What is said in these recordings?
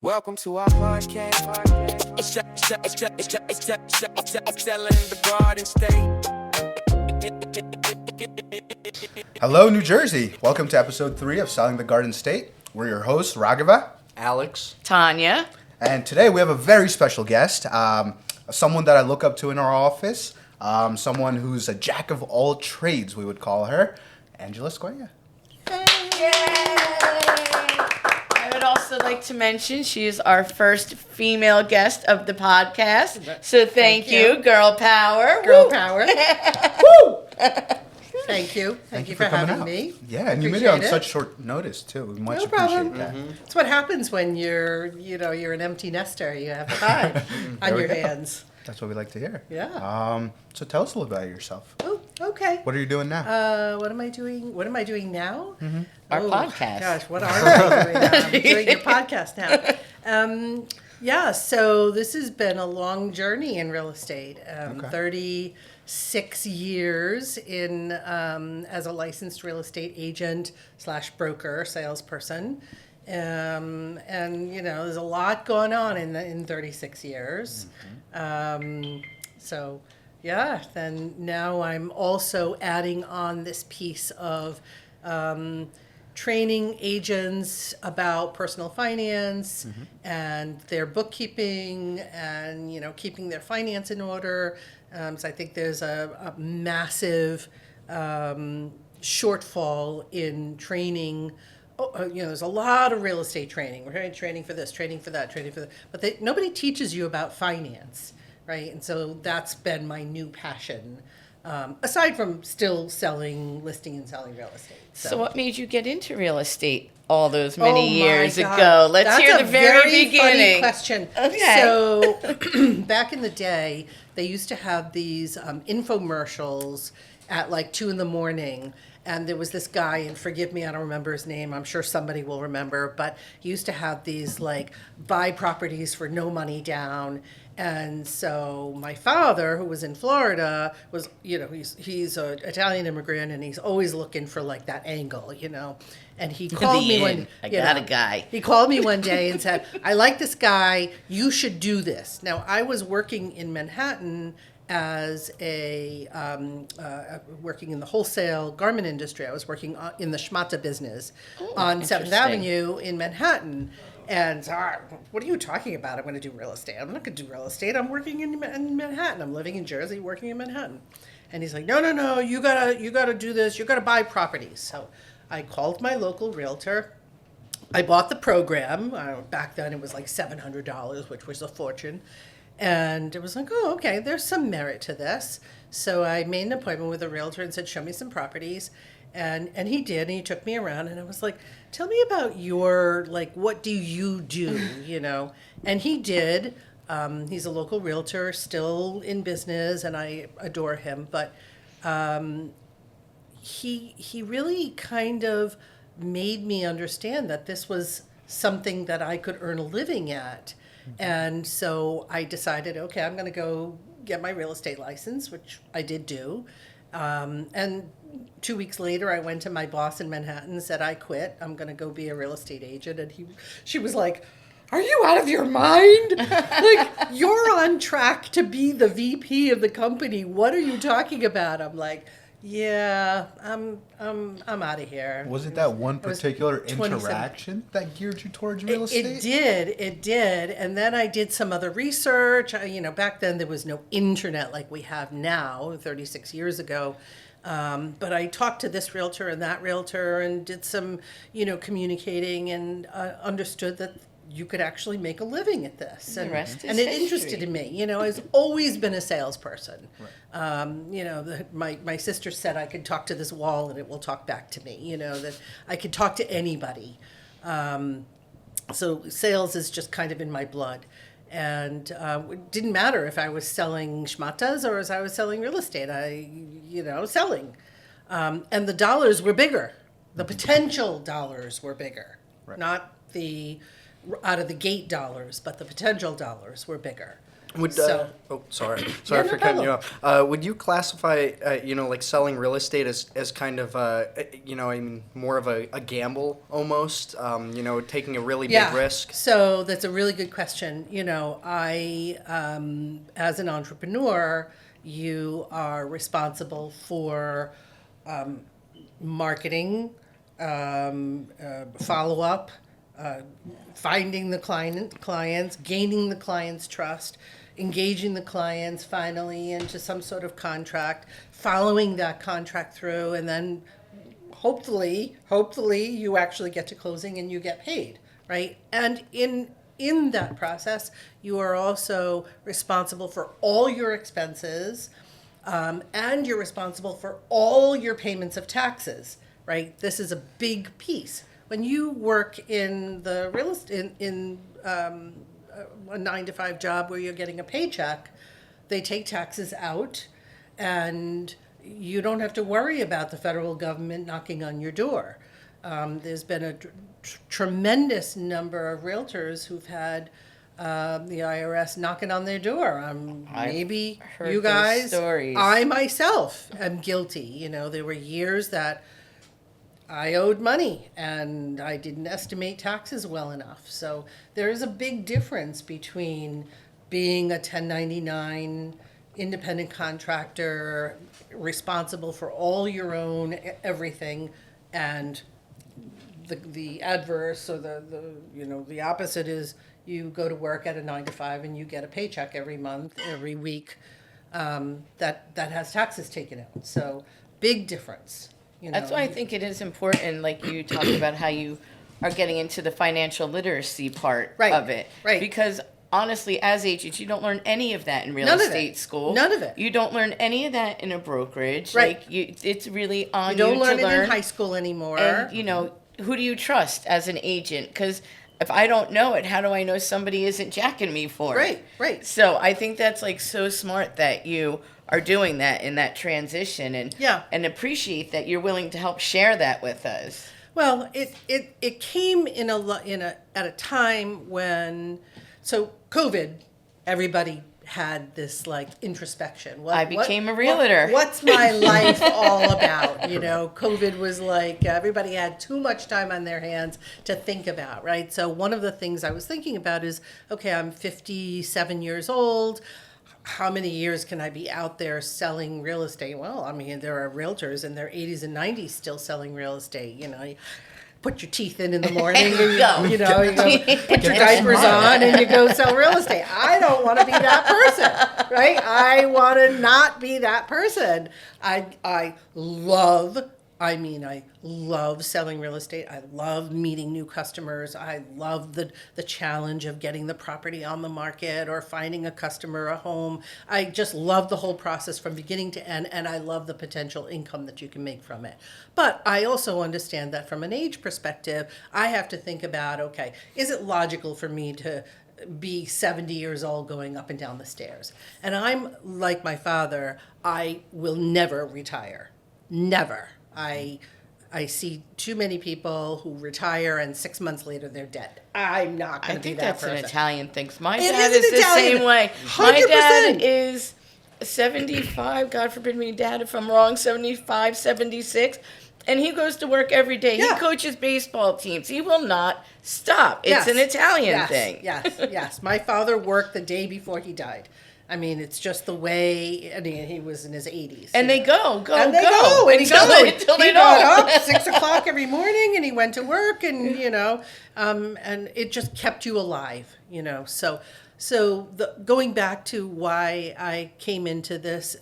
Welcome to our podcast. It's selling the garden state. Hello, New Jersey. Welcome to episode 3 of Selling the Garden State. We're your hosts, Raghava, Alex, Tonya. and today we have a very special guest, someone that I look up to in our office, someone who's a jack of all trades, we would call her, Angela Squeo. I would also like to mention she is our first female guest of the podcast. So thank you, girl power. Girl Woo. power. Woo! Thank you. Thank you for coming having out. me. Yeah, and you made it on Appreciate such short notice, too. We much No appreciate problem. that. That's what happens when you're an empty nester. You have time on There we your go. hands. That's what we like to hear. Yeah. So tell us a little about yourself. Oh, okay. What are you doing now? What am I doing? What am I doing now? Our Oh, podcast. Gosh, what are we doing now? I'm doing your podcast now. Yeah, so this has been a long journey in real estate. 36 years in as a licensed real estate agent / broker, salesperson. And you know, there's a lot going on in 36 years. So yeah, then now I'm also adding on this piece of training agents about personal finance and their bookkeeping and, you know, keeping their finance in order. So I think there's a massive shortfall in training. You know, there's a lot of real estate training, right? Training for this, training for that, training for that. But nobody teaches you about finance, right? And so that's been my new passion, aside from still listing and selling real estate. So what made you get into real estate all those many Oh my years God. ago? Let's That's hear a the very Funny beginning. question. Okay. So back in the day, they used to have these infomercials at like 2 a.m. And there was this guy, and forgive me, I don't remember his name. I'm sure somebody will remember, but he used to have these like buy properties for no money down. And so my father, who was in Florida, was, you know, he's an Italian immigrant, and he's always looking for like that angle, you know. And he called me one. I got a guy. He called me one day and said, "I like this guy. You should do this." Now I was working in Manhattan as working in the wholesale garment industry. I was working in the schmata business on 7th interesting. Avenue in Manhattan. And what are you talking about? I'm going to do real estate. I'm not going to do real estate. I'm working in Manhattan. I'm living in Jersey, working in Manhattan. And he's like, no, you gotta do this. You gotta buy properties. So I called my local realtor. I bought the program. Back then it was like $700, which was a fortune. And it was like, oh, okay, there's some merit to this. So I made an appointment with a realtor and said, show me some properties. And he did, and he took me around, and I was like, tell me about your, like, what do you do, you know? And he did. He's a local realtor, still in business, and I adore him. But he really kind of made me understand that this was something that I could earn a living at. And so I decided, okay, I'm going to go get my real estate license, which I did do. And 2 weeks later, I went to my boss in Manhattan and said, I quit. I'm going to go be a real estate agent. And she was like, are you out of your mind? Like, you're on track to be the VP of the company. What are you talking about? I'm like, yeah, I'm out of here. Was it that one It was particular 27. interaction that geared you towards real estate? It did. And then I did some other research. You know, back then there was no internet like we have now, 36 years ago. But I talked to this realtor and that realtor and did some, you know, communicating and understood that you could actually make a living at this. And, The rest is and it history. interested me. You know, I've always been a salesperson. You know, my sister said I could talk to this wall and it will talk back to me. You know, that I could talk to anybody. So sales is just kind of in my blood. And it didn't matter if I was selling schmatas or as I was selling real estate. Selling. And the dollars were bigger. The potential dollars were bigger. Right. Not the out of the gate dollars, but the potential dollars were bigger. Would So- sorry Yeah, no for cutting you problem. off. Would you classify like selling real estate as kind of more of a gamble almost? Taking a really big risk. So that's a really good question. I as an entrepreneur, you are responsible for marketing, follow up, finding the clients, gaining the client's trust, engaging the clients finally into some sort of contract, following that contract through, and then hopefully you actually get to closing and you get paid, right? And in that process, you are also responsible for all your expenses, and you're responsible for all your payments of taxes, right? This is a big piece. When you work in the real estate, in a 9 to 5 job where you're getting a paycheck, they take taxes out, and you don't have to worry about the federal government knocking on your door. There's been a tremendous number of realtors who've had the IRS knocking on their door. Maybe heard you those guys, stories. I myself am guilty. There were years that I owed money and I didn't estimate taxes well enough. So there is a big difference between being a 1099 independent contractor responsible for all your own everything, and the adverse, or the opposite is you go to work at a 9 to 5 and you get a paycheck every month, every week, that has taxes taken out. So big difference. That's why I think it is important, like you talked about how you are getting into the financial literacy part Right, of it. right. Because honestly, as agents, you don't learn any of that in real None of it. estate school. None of it. You don't learn any of that in a brokerage. Right. It's really on You don't to learn it learn. in high school anymore. And, who do you trust as an agent? Because if I don't know it, how do I know somebody isn't jacking me for it? Right, right. So I think that's so smart that you are doing that in that transition, and Yeah. and appreciate that you're willing to help share that with us. Well, it came at a time when, so COVID, everybody had this introspection. I became a realtor. What's my life all about? COVID was everybody had too much time on their hands to think about, right? So one of the things I was thinking about is, okay, I'm 57 years old. How many years can I be out there selling real estate? Well, there are realtors in their 80s and 90s still selling real estate. You put your teeth in the morning and you go put your diapers on and you go sell real estate. I don't want to be that person, right? I want to not be that person. I love selling real estate. I love meeting new customers. I love the challenge of getting the property on the market or finding a customer a home. I just love the whole process from beginning to end, and I love the potential income that you can make from it. But I also understand that from an age perspective, I have to think about, okay, is it logical for me to be 70 years old going up and down the stairs? And I'm like my father, I will never retire. Never. I see too many people who retire and 6 months later they're dead. I'm not going to be that that's person. an Italian thing. My It dad is is an the Italian. same way. 100%. My dad is 75, God forbid me, Dad, if I'm wrong, 75, 76. And he goes to work every day. Yeah. He coaches baseball teams. He will not stop. It's Yes. an Italian Yes, thing. Yes. My father worked the day before he died. It's just the way. He was in his 80s. And they go and they go, and he until goes. they He got don't. up 6 o'clock every morning, and he went to work, and and it just kept you alive, So going back to why I came into this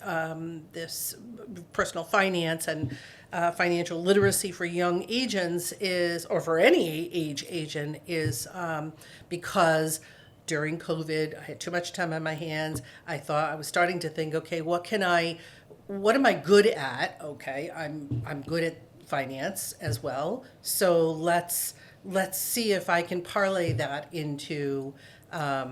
this personal finance and financial literacy for young agents or for any age agent is because during COVID, I had too much time on my hands. I was starting to think, okay, what am I good at? Okay, I'm good at finance as well. So let's see if I can parlay that into a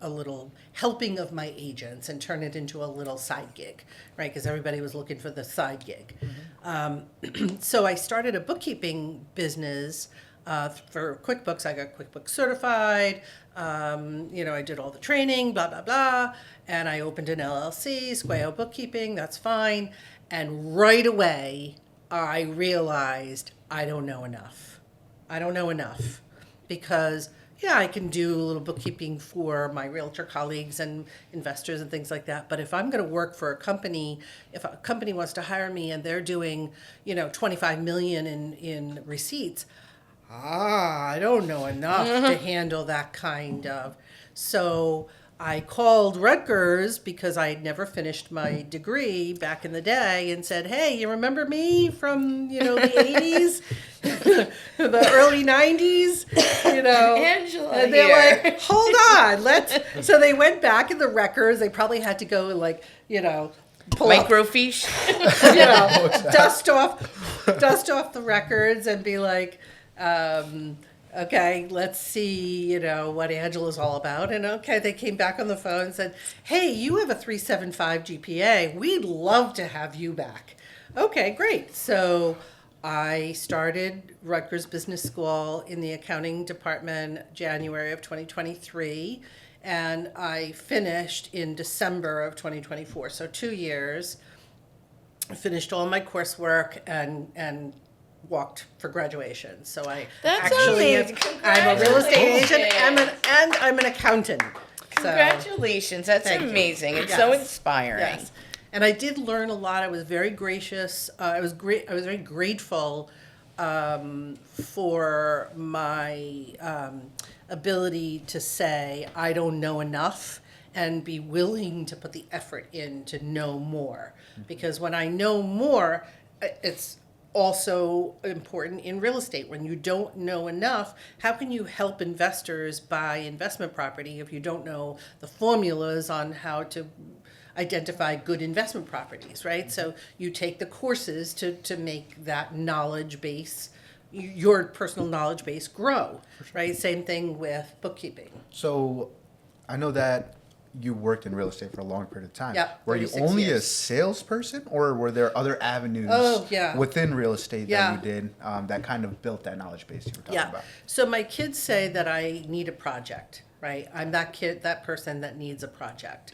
little helping of my agents and turn it into a little side gig, right? Because everybody was looking for the side gig. So I started a bookkeeping business For QuickBooks, I got QuickBooks certified. I did all the training, blah, blah, blah. And I opened an LLC, Squeo Bookkeeping, that's fine. And right away, I realized I don't know enough. Because I can do a little bookkeeping for my realtor colleagues and investors and things like that. But if I'm going to work for a company, if a company wants to hire me and they're doing, 25 million in receipts, I don't know enough to handle that kind of. So I called Rutgers because I had never finished my degree back in the day and said, hey, you remember me from, the 80s, the early 90s, Angela and they're here. like, hold on, so they went back in the records. They probably had to go pull up, Microfiche. dust off the records and be like, okay, let's see, what Angela's all about. And okay, they came back on the phone and said, hey, you have a 3.75 GPA. We'd love to have you back. Okay, great. So I started Rutgers Business School in the accounting department January of 2023, and I finished in December of 2024. So 2 years. I finished all my coursework and walked for graduation. So That's actually amazing. I'm a real estate agent Congratulations. and I'm an accountant. So, Congratulations. That's thank you. amazing. It's so Yes. inspiring. yes. And I did learn a lot. I was very gracious. I was very grateful for my ability to say I don't know enough and be willing to put the effort in to know more. Because when I know more, it's also important in real estate. When you don't know enough, how can you help investors buy investment property if you don't know the formulas on how to identify good investment properties, right? So you take the courses to make that knowledge base, your personal knowledge base grow, right? Same thing with bookkeeping. So I know that you worked in real estate for a long period of time. Yep, Were you 36 only a years. salesperson, or were there other avenues within real estate that you did that kind of built that knowledge base you were talking about? So my kids say that I need a project, right? I'm that person that needs a project.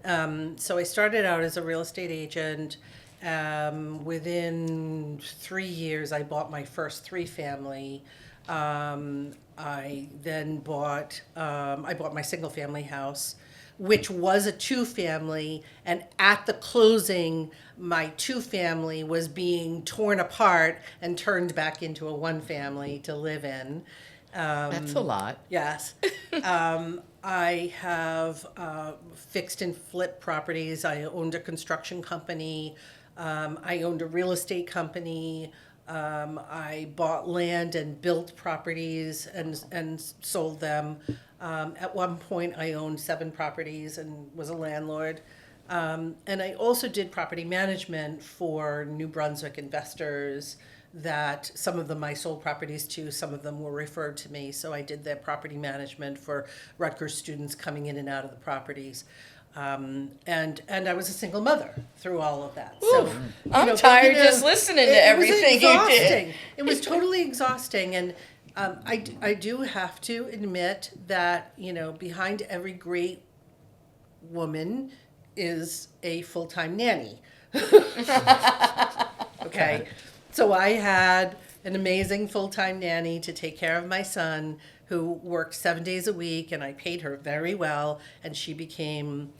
So I started out as a real estate agent. Within 3 years, I bought my first 3-family. I then bought my single family house, which was a 2-family, and at the closing, my 2-family was being torn apart and turned back into a 1-family to live in. That's a lot. Yes. I have fixed and flip properties. I owned a construction company. I owned a real estate company. I bought land and built properties and sold them. At one point, I owned 7 properties and was a landlord. And I also did property management for New Brunswick investors that some of them I sold properties to, some of them were referred to me. So I did their property management for Rutgers students coming in and out of the properties. And I was a single mother through all of that. So I'm tired just listening to everything you did. It was totally exhausting. And I do have to admit that, behind every great woman is a full-time nanny. Okay. So I had an amazing full-time nanny to take care of my son who worked 7 days a week, and I paid her very well, and she became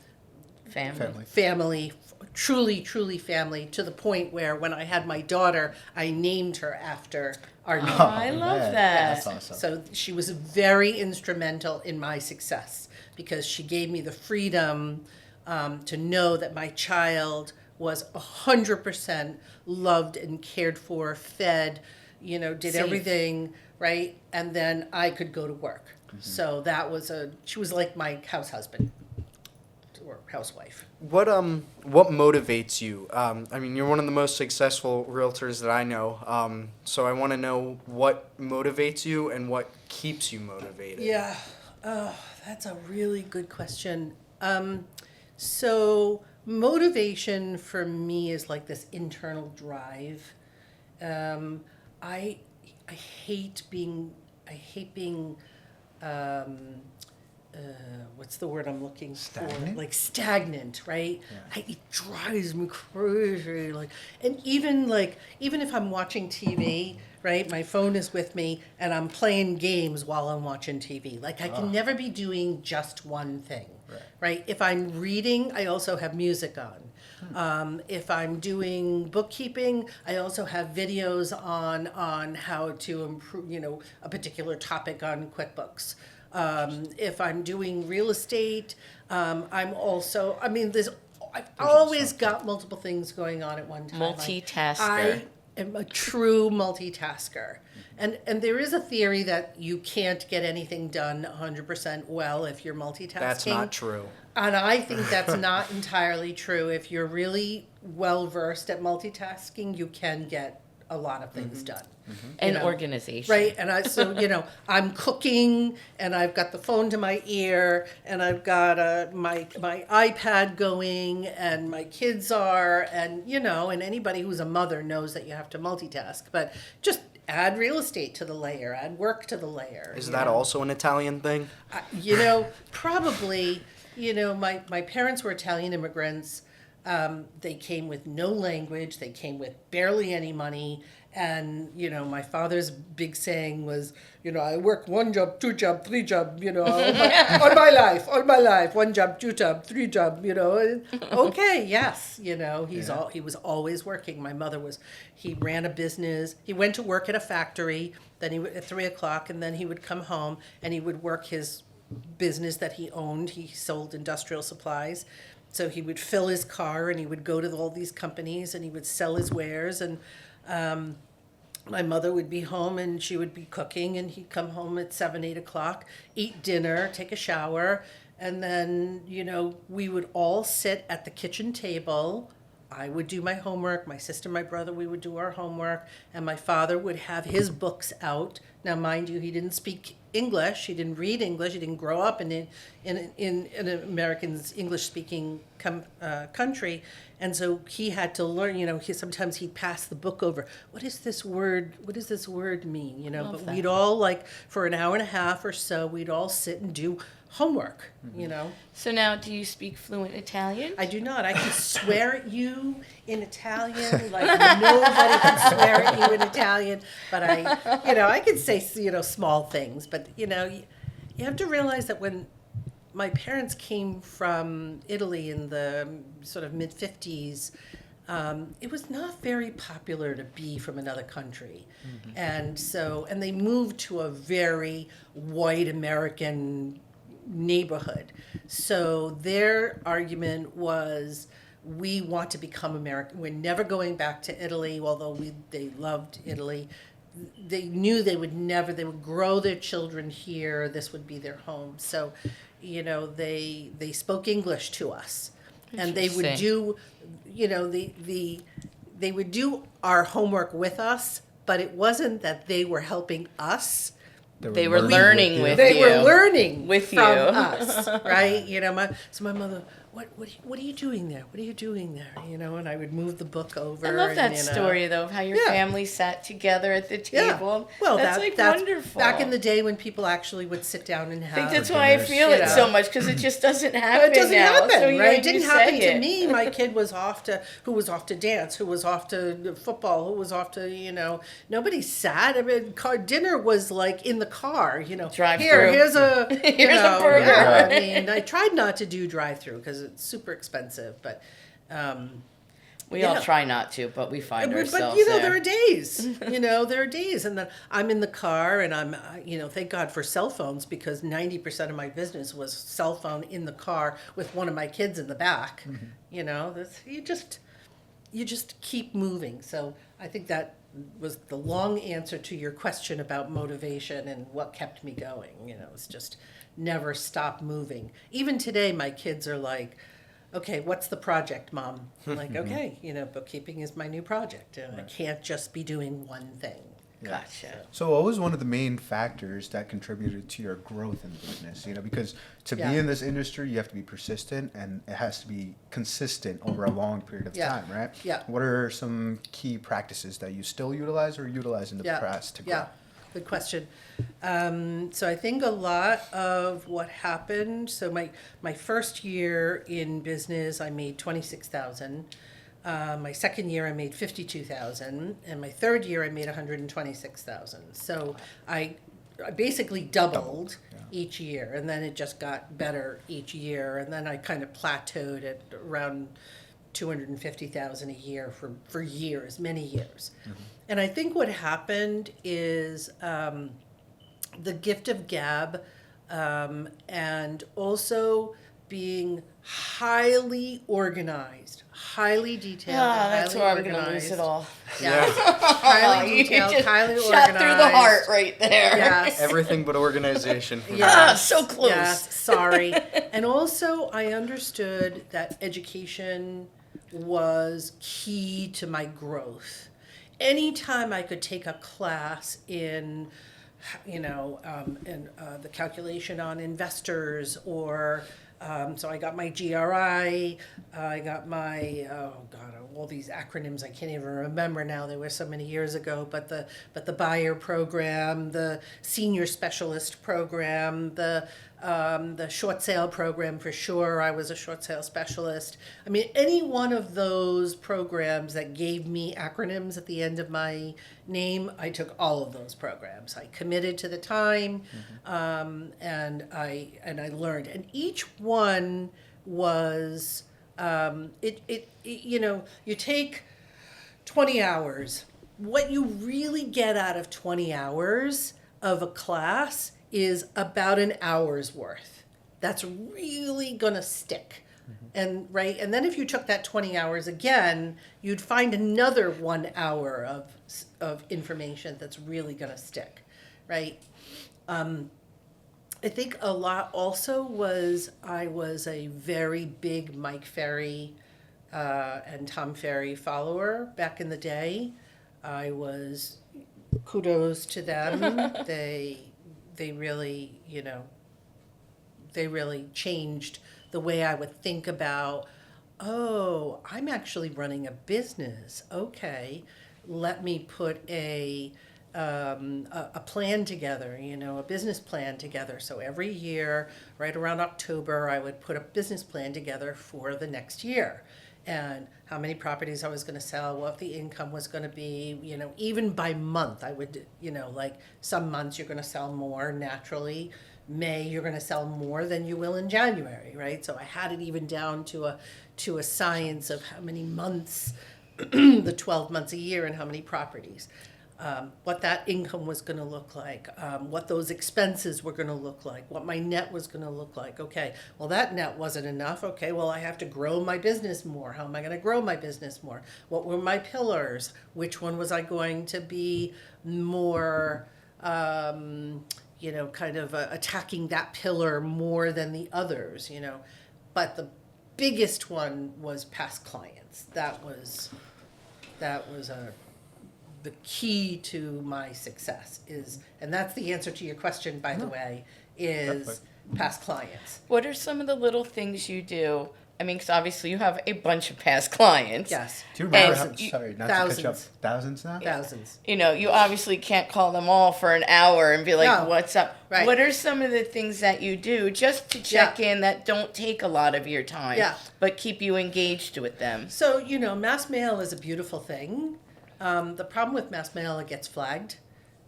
family, truly family, to the point where when I had my daughter, I named her after our name. I love that. That's awesome. So she was very instrumental in my success because she gave me the freedom to know that my child was 100% loved and cared for, fed, did Safe. everything, right? And then I could go to work. Mm-hmm. So she was like my house husband or housewife. What motivates you? You're one of the most successful realtors that I know. So I want to know what motivates you and what keeps you motivated. Yeah, that's a really good question. So motivation for me is like this internal drive. hate being, what's the word I'm looking Stagnant? for? Like stagnant, right? Yeah. It drives me crazy. And even if I'm watching TV, right? My phone is with me, and I'm playing games while I'm watching TV. Like I can never be doing just one thing, right? If I'm reading, I also have music on. If I'm doing bookkeeping, I also have videos on how to improve, a particular topic on QuickBooks. If I'm doing real estate, I'm also, I've always got multiple things going on at one time. Multitasker. I am a true multitasker. And there is a theory that you can't get anything done 100% well if you're multitasking. That's not true. And I think that's not entirely true. If you're really well versed at multitasking, you can get a lot of things done. And organization. Right, and I'm cooking, and I've got the phone to my ear, and I've got my iPad going, and my kids are, and anybody who's a mother knows that you have to multitask. But just add real estate to the layer, add work to the layer. Is that also an Italian thing? Probably. My parents were Italian immigrants. They came with no language. They came with barely any money. And, my father's big saying was, I work 1 job, 2 job, 3 job, all my life, 1 job, 2 job, 3 job, Okay, yes, he was always working. My mother he ran a business. He went to work at a factory, then he would at 3:00, and then he would come home and he would work his business that he owned. He sold industrial supplies. So he would fill his car and he would go to all these companies and he would sell his wares. And my mother would be home and she would be cooking, and he'd come home at 7, 8 o'clock, eat dinner, take a shower. And then, we would all sit at the kitchen table. I would do my homework. My sister, my brother, we would do our homework. And my father would have his books out. Now, mind you, he didn't speak English. He didn't read English. He didn't grow up in an American's English-speaking country. And so he had to learn, sometimes he'd pass the book over. What does this word mean? But we'd all, for an hour and a half or so, we'd all sit and do homework, So now, do you speak fluent Italian? I do not. I can swear at you in Italian, like nobody can swear at you in Italian. But I can say, small things. But, you have to realize that when my parents came from Italy in the sort of mid-50s, it was not very popular to be from another country. And they moved to a very white American neighborhood. So their argument was, we want to become American. We're never going back to Italy, although they loved Italy. They knew they would grow their children here. This would be their home. So, they spoke English to us. And they would do, they would do our homework with us, but it wasn't that they were helping us. They were learning with you. They were learning with from us, right? My mother, what are you doing there? What are you doing there? And I would move the book over. I love that and, story, though, of how your family sat together at the table. Well, that's wonderful. Back in the day when people actually would sit down and have. I think that's why I feel it so much, because it just doesn't happen now. It doesn't happen, so right? It didn't happen to me. My kid who was off to dance, who was off to football, who was off to, nobody sat. I mean, dinner was like in the car, Drive here's a, here's a burger. Yeah, I tried not to do drive-through because it's super expensive, but we all try not to, but we find ourselves but there are days, there are days, and then I'm in the car, and I'm, thank God for cell phones, because 90% of my business was cell phone in the car with one of my kids in the back. You just keep moving. So I think that was the long answer to your question about motivation and what kept me going. It's just never stop moving. Even today, my kids are like, okay, what's the project, Mom? I'm like, okay, bookkeeping is my new project, and I can't just be doing one thing. Gotcha. So what was one of the main factors that contributed to your growth in the business? Because to be in this industry, you have to be persistent and it has to be consistent over a long period of time, right? Yeah. What are some key practices that you still utilize or utilize in the past to grow? Yeah, good question. So I think a lot of what happened, so my first year in business, I made 26,000. My second year, I made 52,000, and my third year, I made 126,000. So I basically doubled each year, and then it just got better each year, and then I kind of plateaued at around 250,000 a year for years, many years. And I think what happened is the gift of gab, and also being highly organized, highly detailed, and That's highly where I'm organized. gonna lose it all. Yeah, highly You detailed, just highly shot organized. through the heart right there. Yes. Everything but organization. So close. Yes, sorry. And also, I understood that education was key to my growth. Anytime I could take a class in, the calculation on investors, or so I got my GRI, I got my all these acronyms I can't even remember now. They were so many years ago. But the buyer program, the senior specialist program, the short sale program for sure. I was a short sale specialist. I mean, any one of those programs that gave me acronyms at the end of my name, I took all of those programs. I committed to the time, and I learned. And each one was you take 20 hours. What you really get out of 20 hours of a class is about an hour's worth. That's really gonna stick. And then if you took that 20 hours again, you'd find another 1 hour of information that's really gonna stick, right? I think a lot also was I was a very big Mike Ferry and Tom Ferry follower back in the day. I was, kudos to them. They really, they really changed the way I would think about, oh, I'm actually running a business. Okay, let me put a plan together, a business plan together. So every year, right around October, I would put a business plan together for the next year. And how many properties I was going to sell, what the income was going to be, even by month. I would, like some months you're going to sell more naturally. May you're going to sell more than you will in January, right? So I had it even down to a science of how many months, the 12 months a year, and how many properties. What that income was going to look like, what those expenses were going to look like, what my net was going to look like. Okay, well, that net wasn't enough. Okay, well, I have to grow my business more. How am I going to grow my business more? What were my pillars? Which one was I going to be more, attacking that pillar more than the others, But the biggest one was past clients. That was the key to my success and that's the answer to your question, by the way, is past clients. What are some of the little things you do? I mean, because obviously you have a bunch of past clients. Yes. Do you remember Thousands. sorry, not Thousands. to catch up. Thousands now? Thousands. You obviously can't call them all for an hour and be like, No. what's up? Right. What are some of the things that you do just to check in that don't take a lot of your time, but keep you engaged with them? So, mass mail is a beautiful thing. The problem with mass mail, it gets flagged,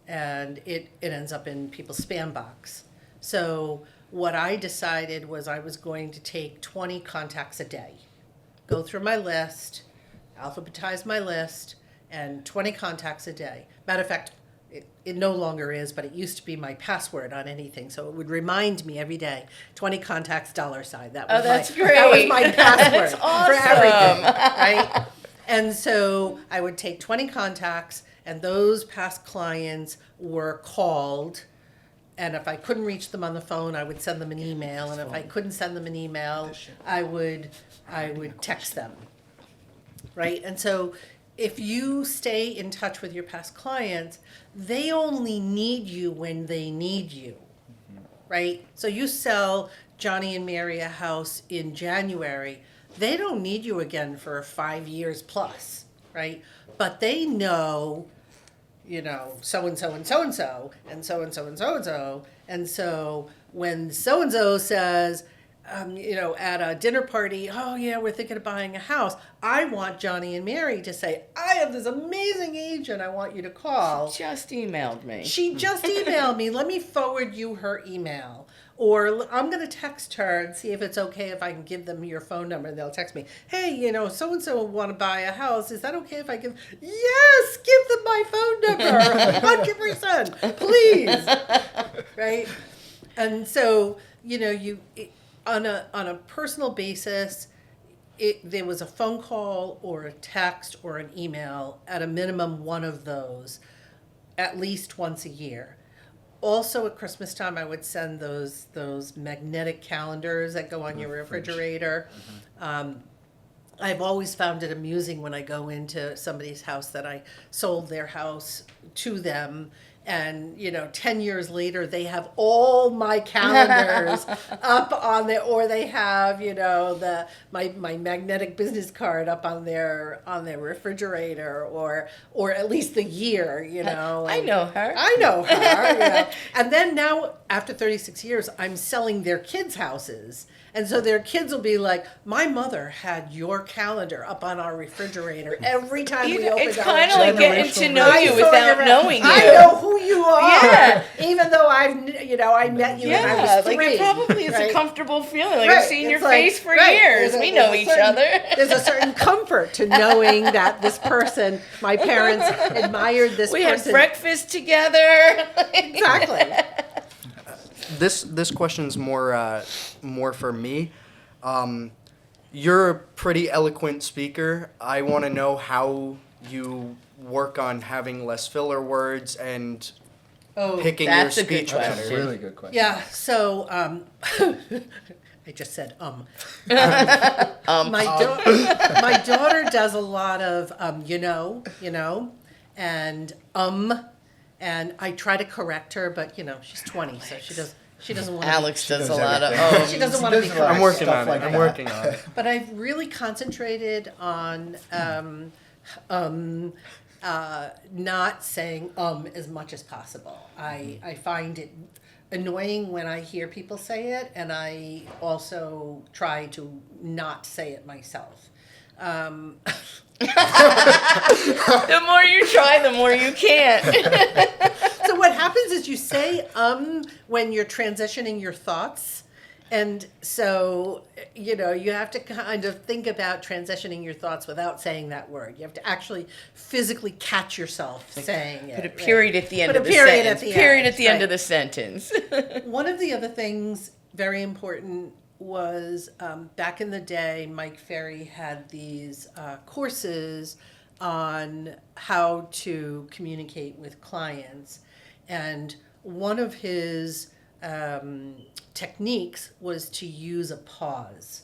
and it ends up in people's spam box. So what I decided was I was going to take 20 contacts a day, go through my list, alphabetize my list, and 20 contacts a day. Matter of fact, it no longer is, but it used to be my password on anything. So it would remind me every day, 20 contacts, $sign. That was that's my, great. That was my password That's awesome. for everything, right? And so I would take 20 contacts, and those past clients were called. And if I couldn't reach them on the phone, I would send them an email. And if I couldn't send them an email, I would text them. Right? And so if you stay in touch with your past clients, they only need you when they need you, right? So you sell Johnny and Mary a house in January, they don't need you again for 5 years plus, right? But they know, so and so and so and so, and so and so and so and so. And so when so and so says, at a dinner party, oh yeah, we're thinking of buying a house, I want Johnny and Mary to say, I have this amazing agent I want you to call. Just emailed me. She just emailed me. Let me forward you her email. Or I'm going to text her and see if it's okay if I can give them your phone number. They'll text me, hey, so-and-so want to buy a house. Is that okay if I give? Yes, give them my phone number. 100%. Please. Right? And so, on a personal basis, there was a phone call or a text or an email, at a minimum one of those, at least once a year. Also at Christmas time, I would send those magnetic calendars that go on your refrigerator. I've always found it amusing when I go into somebody's house that I sold their house to them, and 10 years later they have all my calendars up on there, or they have my magnetic business card up on their refrigerator, or at least the year. I know her. And then now, after 36 years, I'm selling their kids' houses. And so their kids will be like, my mother had your calendar up on our refrigerator every time we opened It's our kind of like getting to know you I saw without your- knowing you. I know who you are. Yeah. Even though I met you when I was 3. like it probably is right? a comfortable feeling. Like Right. I've seen your It's like- face for right. years. We know each other. There's a certain comfort to knowing that this person, my parents admired this We had person. breakfast together. Exactly. This question's more for me. You're a pretty eloquent speaker. I want to know how you work on having less filler words and picking your that's a good speech question. That's a better. really good question. Yeah, so I just said my daughter does a lot of and I try to correct her, but she's 20, so she doesn't want to. Alex does a does lot of. everything. She doesn't want to be She does a lot of I'm corrected. working Stuff on it. like I'm that. working on it. But I've really concentrated on not saying as much as possible. I find it annoying when I hear people say it, and I also try to not say it myself. The more you try, the more you can't. So what happens is you say when you're transitioning your thoughts. And so, you have to kind of think about transitioning your thoughts without saying that word. You have to actually physically catch yourself saying it. Put a period at the end Put of a the period sentence. at the Period end, at the end right. of the sentence. One of the other things very important was back in the day, Mike Ferry had these courses on how to communicate with clients. And one of his techniques was to use a pause.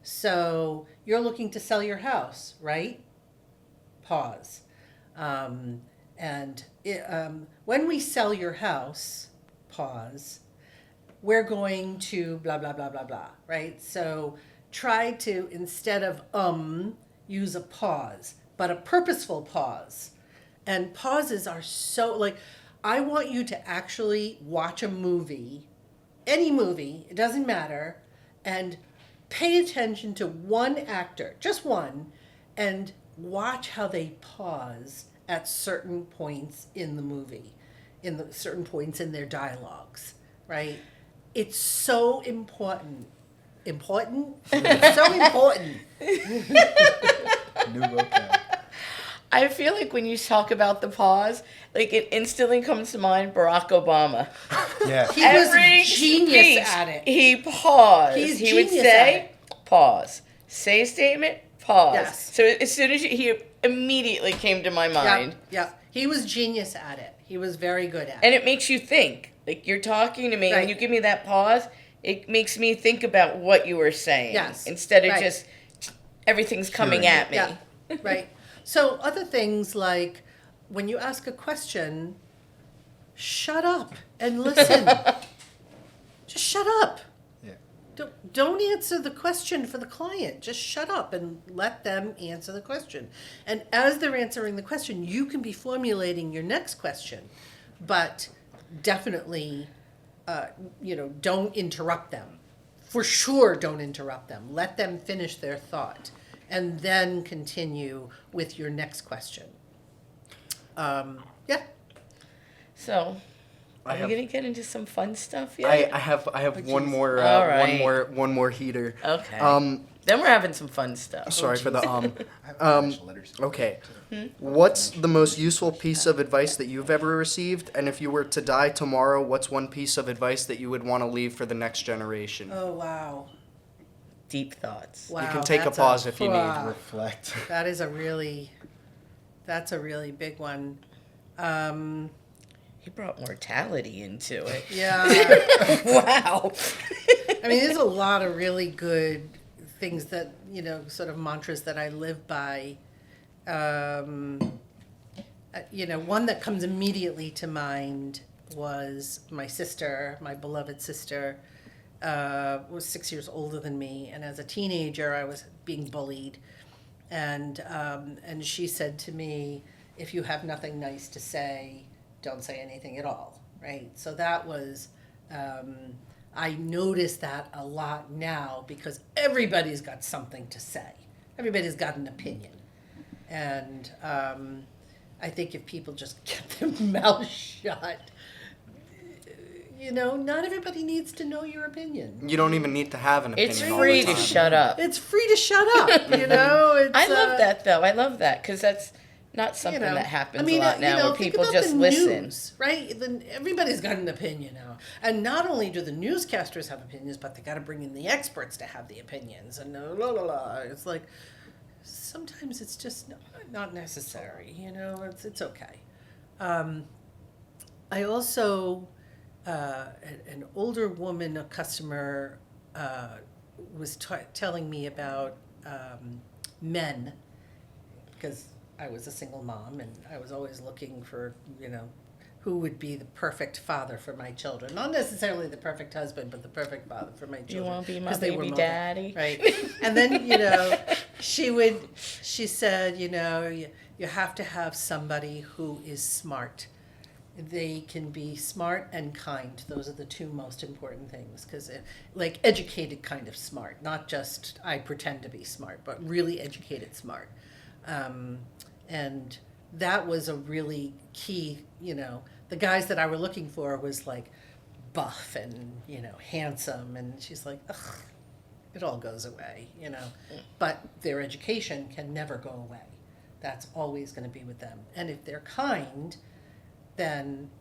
So you're looking to sell your house, right? Pause. When we sell your house, pause, we're going to blah, blah, blah, blah, blah, right? So try to, instead of use a pause, but a purposeful pause. And pauses are so, I want you to actually watch a movie, any movie, it doesn't matter, and pay attention to one actor, just one, and watch how they pause at certain points in the movie, certain points in their dialogues, right? It's so important. Important? It's so important. New vocab. I feel like when you talk about the pause, it instantly comes to mind Barack Obama. Yeah. He was Every genius speech, at it. He paused. He's He would genius say, at pause. Say a statement, pause. Yes. So as soon as he immediately came to my mind. Yeah. He was genius at it. He was very good at it. And it makes you think. You're talking to me, Right. and you give me that pause, it makes me think about what you were saying. Yes. Instead of Right. just everything's coming Hearing at me. Yeah, right. So other things like when you ask a question, shut up and listen. Just shut up. Yeah. Don't answer the question for the client. Just shut up and let them answer the question. And as they're answering the question, you can be formulating your next question, but definitely, don't interrupt them. For sure, don't interrupt them. Let them finish their thought, and then continue with your next question. Yeah. So, I are we have- gonna get into some fun stuff yet? I have one geez. more All right. one more heater. Okay. Then we're having some fun stuff. Sorry for the I have financial literacy. Okay. What's the most useful piece of advice that you've ever received? And if you were to die tomorrow, what's one piece of advice that you would want to leave for the next generation? Oh, wow. Deep thoughts. Wow. You can take a that's pause if you need. wow. Reflect. That's a really big one. He brought mortality into it. Yeah. Wow. I mean, there's a lot of really good things that, sort of mantras that I live by. One that comes immediately to mind was my sister, my beloved sister, was 6 years older than me. And as a teenager, I was being bullied. And she said to me, if you have nothing nice to say, don't say anything at all, right? So that was, I notice that a lot now because everybody's got something to say. Everybody's got an opinion. And I think if people just get their mouth shut, not everybody needs to know your opinion. You don't even need to have an opinion. It's all free the to time. shut up. It's free to shut up, It's, I love that though. I love that because that's not something that happens a lot now where think people about just the listen. News, right? Then everybody's got an opinion now, and not only do the newscasters have opinions, but they got to bring in the experts to have the opinions, and la la la. It's like sometimes it's just not necessary. It's okay. I also an older woman, a customer, was telling me about men because I was a single mom and I was always looking for, who would be the perfect father for my children. Not necessarily the perfect husband, but the perfect father for my children. You want to be my 'cause they were baby molded. daddy? Right. And then, she said, you have to have somebody who is smart. They can be smart and kind. Those are the two most important things. Because, like, educated kind of smart. Not just, I pretend to be smart, but really educated smart. And that was a really key, the guys that I were looking for was like buff and, handsome. And she's like, ugh, it all goes away, But their education can never go away. That's always going to be with them. And if they're kind, then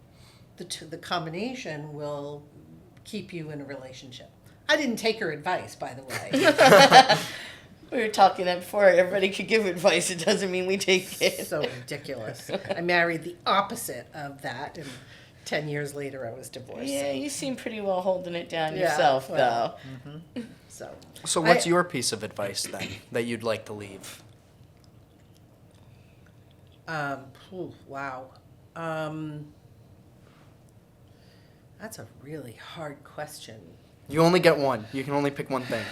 the combination will keep you in a relationship. I didn't take her advice, by the way. We were talking that before. Everybody could give advice. It doesn't mean we take it. So ridiculous. I married the opposite of that, and 10 years later I was divorced. Yeah, you seem pretty well holding it down Yeah, yourself, well. though. So what's your piece of advice then that you'd like to leave? Wow. That's a really hard question. You only get one. You can only pick one thing.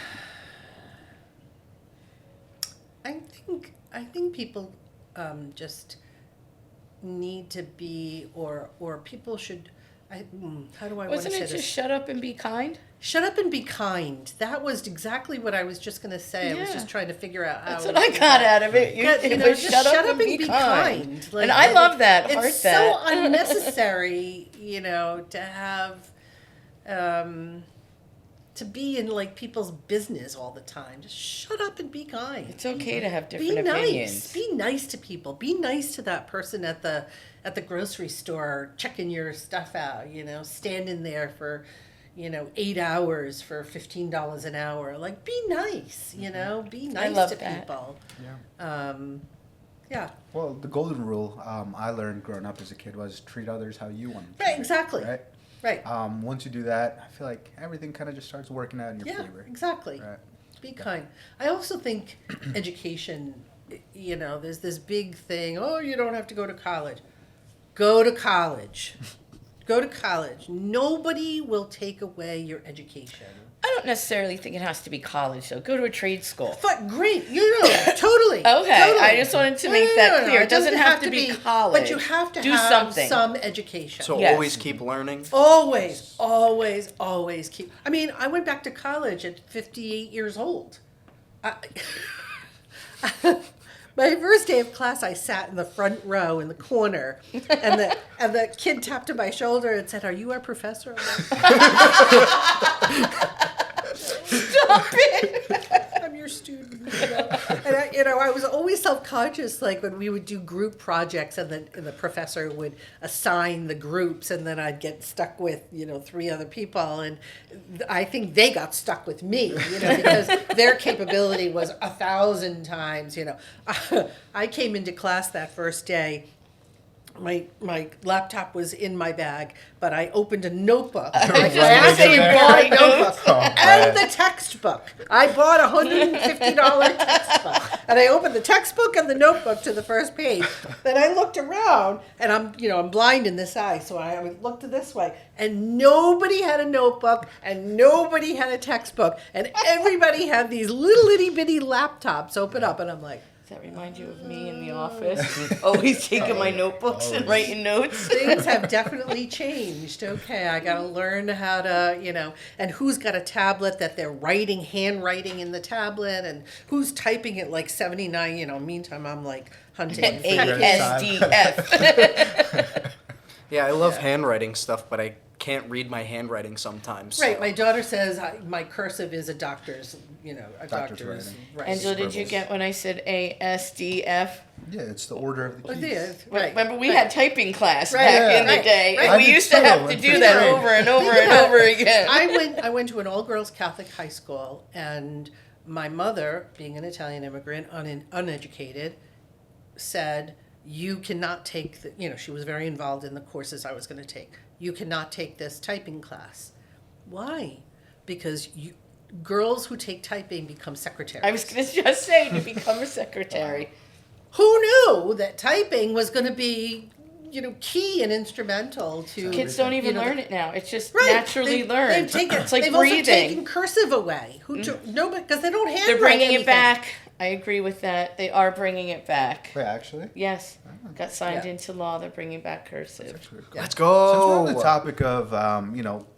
I think people just need to be, or people should. How do I want to Wasn't say it just this? shut up and be kind? Shut up and be kind. That was exactly what I was just going to say. I was Yeah. just trying to figure out how. That's to what I do got that. out of it. It was just shut up and be kind. And I love that. Heart It's that. so unnecessary, to have, to be in like people's business all the time. Just shut up and be kind. It's okay to have Be different nice. opinions. Be nice to people. Be nice to that person at the grocery store checking your stuff out. Standing there for 8 hours for $15 an hour. Like, be nice. Be nice love to that. people. Yeah. Yeah. Well, the golden rule I learned growing up as a kid was treat others how you want to be Right. treated, Exactly. Right. Right. Once you do that, I feel like everything kind of just starts working out in your Yeah. favor. Exactly. Right. Be kind. I also think education you know, there's this big thing, oh, you don't have to go to college. Go to college. Go to college. Nobody will take away your education. I don't necessarily think it has to be college, though. Go to a trade school. But great, totally. Okay, totally. I just wanted to make that clear. It doesn't have to be college. But you have to do have something. some education. So Yes. always keep learning. Always keep. I mean, I went back to college at 58 years old. My first day of class, I sat in the front row in the corner, and the kid tapped on my shoulder and said, "Are you our professor?" I'm like, Stop it! I'm your student. And I was always self-conscious, like when we would do group projects, and the professor would assign the groups, and then I'd get stuck with 3 other people, and I think they got stuck with me, because their capability was 1,000 times. I came into class that first day. My laptop was in my bag, but I opened a notebook. I actually bought a notebook and the textbook. I bought a $150 textbook, and I opened the textbook and the notebook to the first page. Then I looked around, and I'm blind in this eye, so I looked this way, and nobody had a notebook and nobody had a textbook, and everybody had these little itty bitty laptops open up, and I'm like, Does that remind you of me in the office? Always taking my notebooks and writing notes. things have definitely changed. Okay, I got to learn how to, and who's got a tablet that they're handwriting in the tablet, and who's typing it like 79. Meantime, I'm like hunting. ASDF. Yeah, I love handwriting stuff, but I can't read my handwriting sometimes. Right, so- my daughter says my cursive is a doctor's, Doctor's writing. right. Angela, did you get when I said ASDF? Yeah, it's the order of the Oh, keys. yeah, right. Remember, we had typing class Right, back in right, the day. right. And we I used to did have too, to in do fifth that grade. over and over and over again. I went to an all-girls Catholic high school, and my mother, being an Italian immigrant, uneducated, said, you cannot take she was very involved in the courses I was going to take. You cannot take this typing class. Why? Because girls who take typing become secretaries. I was going to just say to become a secretary. Who knew that typing was going to be, key and instrumental to... Kids don't even the- learn it now. It's just Right. naturally learned. They've taken, It's like they've also breathing. taken cursive away. No, because they don't handwrite They're bringing anything. it back. I agree with that. They are bringing it back. Wait, actually? Yes. Got signed Yeah. into law. They're bringing back cursive. Let's Since we're on go. the topic of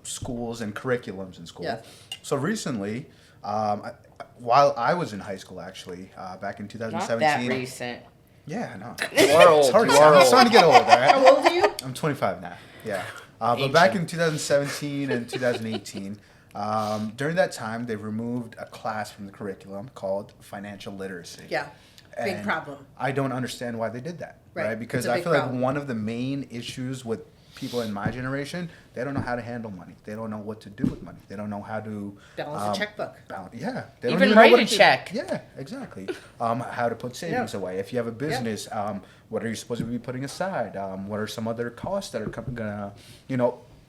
schools and curriculums in school, Yeah. so recently, while I was in high school, actually, back in Not 2017. that recent. Yeah, I know. You are old. It's hard to You say. are I'm old. starting to get old, all right? How old are you? I'm 25 now. Yeah. But back in 2017 and 2018, during that time, they removed a class from the curriculum called financial literacy. Yeah, big And problem. I don't understand why they did that, Right. right? Because It's a I big feel problem. like one of the main issues with people in my generation, they don't know how to handle money. They don't know what to do with money. They don't know how to Balance a checkbook. Yeah, they Even don't know write what a to- check. Yeah, exactly. How to put savings Yeah. away. If you have a business, what are you supposed to be putting aside? What are some other costs that are gonna,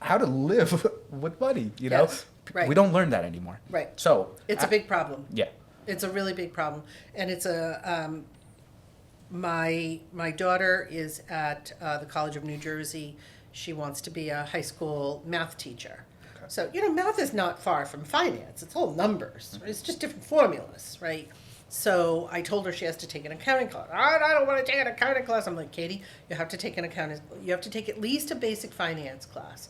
how to live with money? Yes, right. We don't learn that anymore. Right. So It's a big problem. Yeah. It's a really big problem, and it's my daughter is at the College of New Jersey. She wants to be a high school math teacher. Okay. So math is not far from finance. It's all numbers. Mm-hmm. It's just different formulas, right? So I told her she has to take an accounting class. I don't want to take an accounting class. I'm like, Katie, you have to take an accounting. You have to take at least a basic finance class.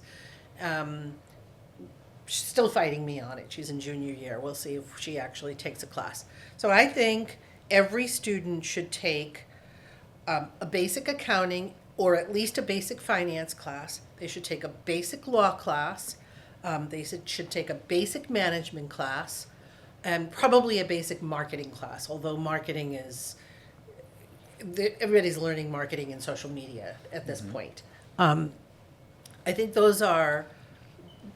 She's still fighting me on it. She's in junior year. We'll see if she actually takes a class. So I think every student should take a basic accounting or at least a basic finance class. They should take a basic law class. They should take a basic management class and probably a basic marketing class, although marketing is, everybody's learning marketing and social media at this point. I think those are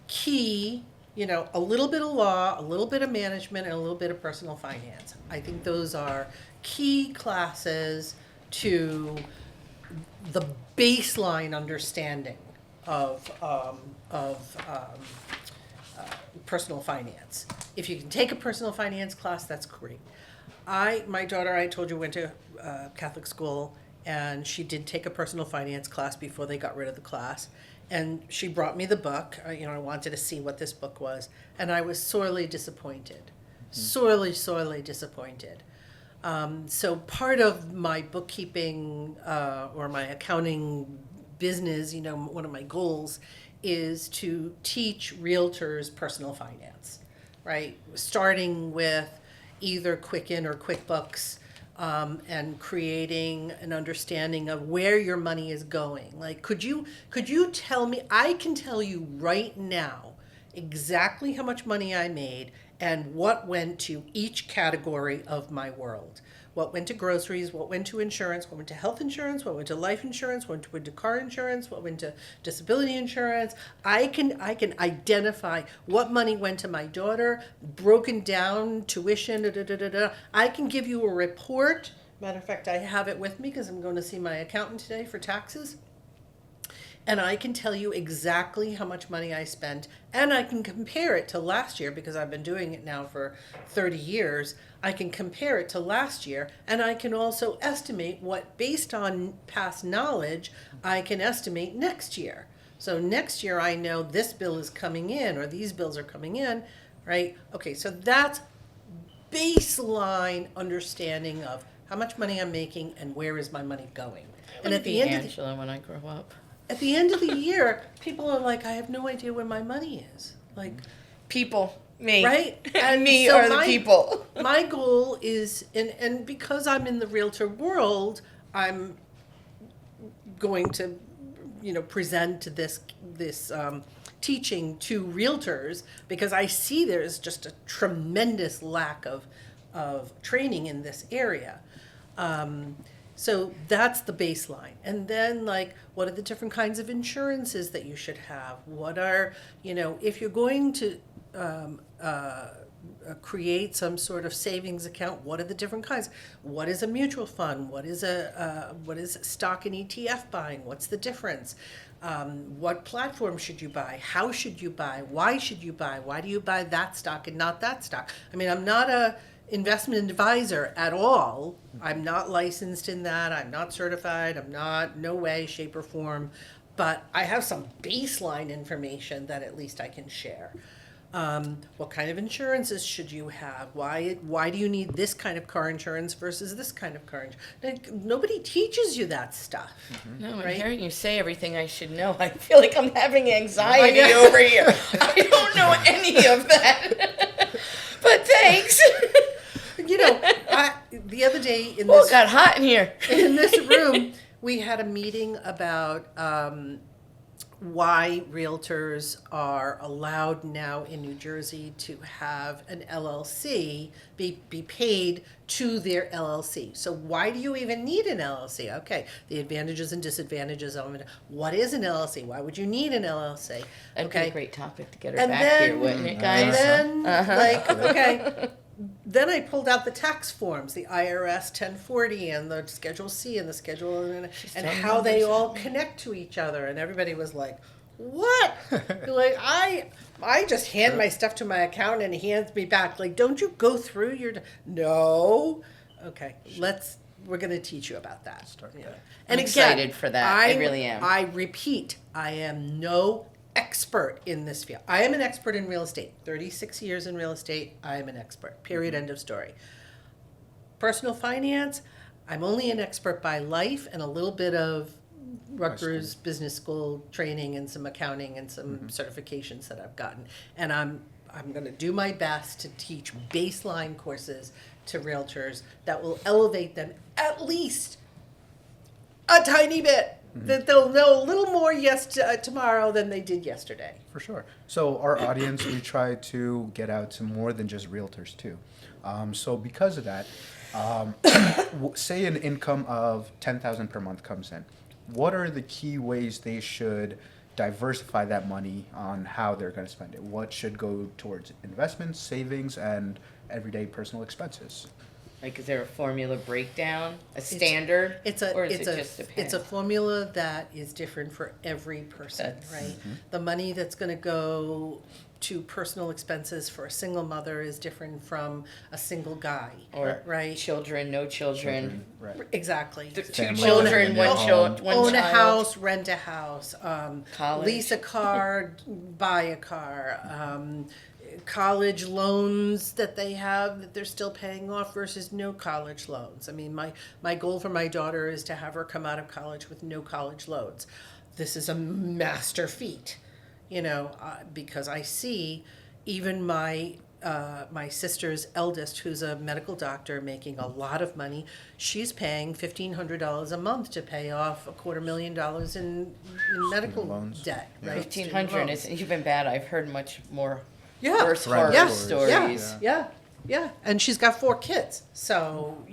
key, a little bit of law, a little bit of management, and a little bit of personal finance. I think those are key classes to the baseline understanding of personal finance. If you can take a personal finance class, that's great. My daughter, I told you, went to Catholic school, and she did take a personal finance class before they got rid of the class. And she brought me the book. I wanted to see what this book was, and I was sorely disappointed. Sorely disappointed. So part of my bookkeeping or my accounting business, one of my goals is to teach realtors personal finance, right? Starting with either Quicken or QuickBooks, and creating an understanding of where your money is going. Like, could you tell me? I can tell you right now exactly how much money I made and what went to each category of my world. What went to groceries, what went to insurance, what went to health insurance, what went to life insurance, what went to car insurance, what went to disability insurance. I can identify what money went to my daughter, broken down, tuition, da, da, da, da, da. I can give you a report. Matter of fact, I have it with me because I'm going to see my accountant today for taxes. And I can tell you exactly how much money I spent, and I can compare it to last year because I've been doing it now for 30 years. I can compare it to last year, and I can also estimate what, based on past knowledge, I can estimate next year. So next year I know this bill is coming in or these bills are coming in, right? Okay, so that's baseline understanding of how much money I'm making and where is my money going. And at the end of Angela when I grow up. at the end of the year, people are like, I have no idea where my money is. Like, People, me, right? and me so are the people. My goal is, and because I'm in the realtor world, I'm going to, present this teaching to realtors because I see there's just a tremendous lack of training in this area. So that's the baseline. And then, like, what are the different kinds of insurances that you should have? What are, if you're going to create some sort of savings account, what are the different kinds? What is a mutual fund? What is stock and ETF buying? What's the difference? What platform should you buy? How should you buy? Why should you buy? Why do you buy that stock and not that stock? I mean, I'm not a investment advisor at all. I'm not licensed in that. I'm not certified. I'm not, no way, shape, or form. But I have some baseline information that at least I can share. What kind of insurances should you have? Why do you need this kind of car insurance versus this kind of car insurance? Like, nobody teaches you that stuff. No, I'm right? hearing you say everything I should know. I feel like I'm having anxiety over here. I don't know any of that. But thanks. The other day in Oh, this it got hot in here. in this room, we had a meeting about why realtors are allowed now in New Jersey to have an LLC be paid to their LLC. So why do you even need an LLC? Okay, the advantages and disadvantages of it. What is an LLC? Why would you need an LLC? That'd be a great topic to get her And back then- here, wouldn't it, guys? And then, then I pulled out the tax forms, the IRS 1040 and the Schedule C and the Schedule, and done how they numbers all on me. connect to each other. And everybody was like, what? Like, I just hand my stuff to my accountant and he hands me back. Like, don't you go through your... No. Okay, we're going to teach you about that. Yeah. And I'm excited for that. I really am. I repeat, I am no expert in this field. I am an expert in real estate. 36 years in real estate, I am an expert. Period, end of story. Personal finance, I'm only an expert by life and a little bit of Rutgers Business School training and some accounting and some certifications that I've gotten. And I'm going to do my best to teach baseline courses to realtors that will elevate them at least a tiny bit. That they'll know a little more tomorrow than they did yesterday. For sure. So our audience, we try to get out to more than just realtors too. So because of that, say an income of $10,000 per month comes in. What are the key ways they should diversify that money on how they're going to spend it? What should go towards investments, savings, and everyday personal expenses? Like, is there a formula breakdown, a standard, or is it just depends? It's a formula that is different for every person, right? The money that's going to go to personal expenses for a single mother is different from a single guy, Or right? children, no children. Right. Exactly. Two Family, children, one one Own a child. house, rent a house, College. lease a car, buy a car, college loans that they have that they're still paying off versus no college loans. I mean, my goal for my daughter is to have her come out of college with no college loans. This is a master feat, because I see even my sister's eldest, who's a medical doctor making a lot of money, she's paying $1,500 a month to pay off $250,000 in medical loans. debt, right? 1,500 isn't even bad. I've heard much more Yeah. worse Right. horror Yeah. stories. Yeah. And she's got 4 kids, so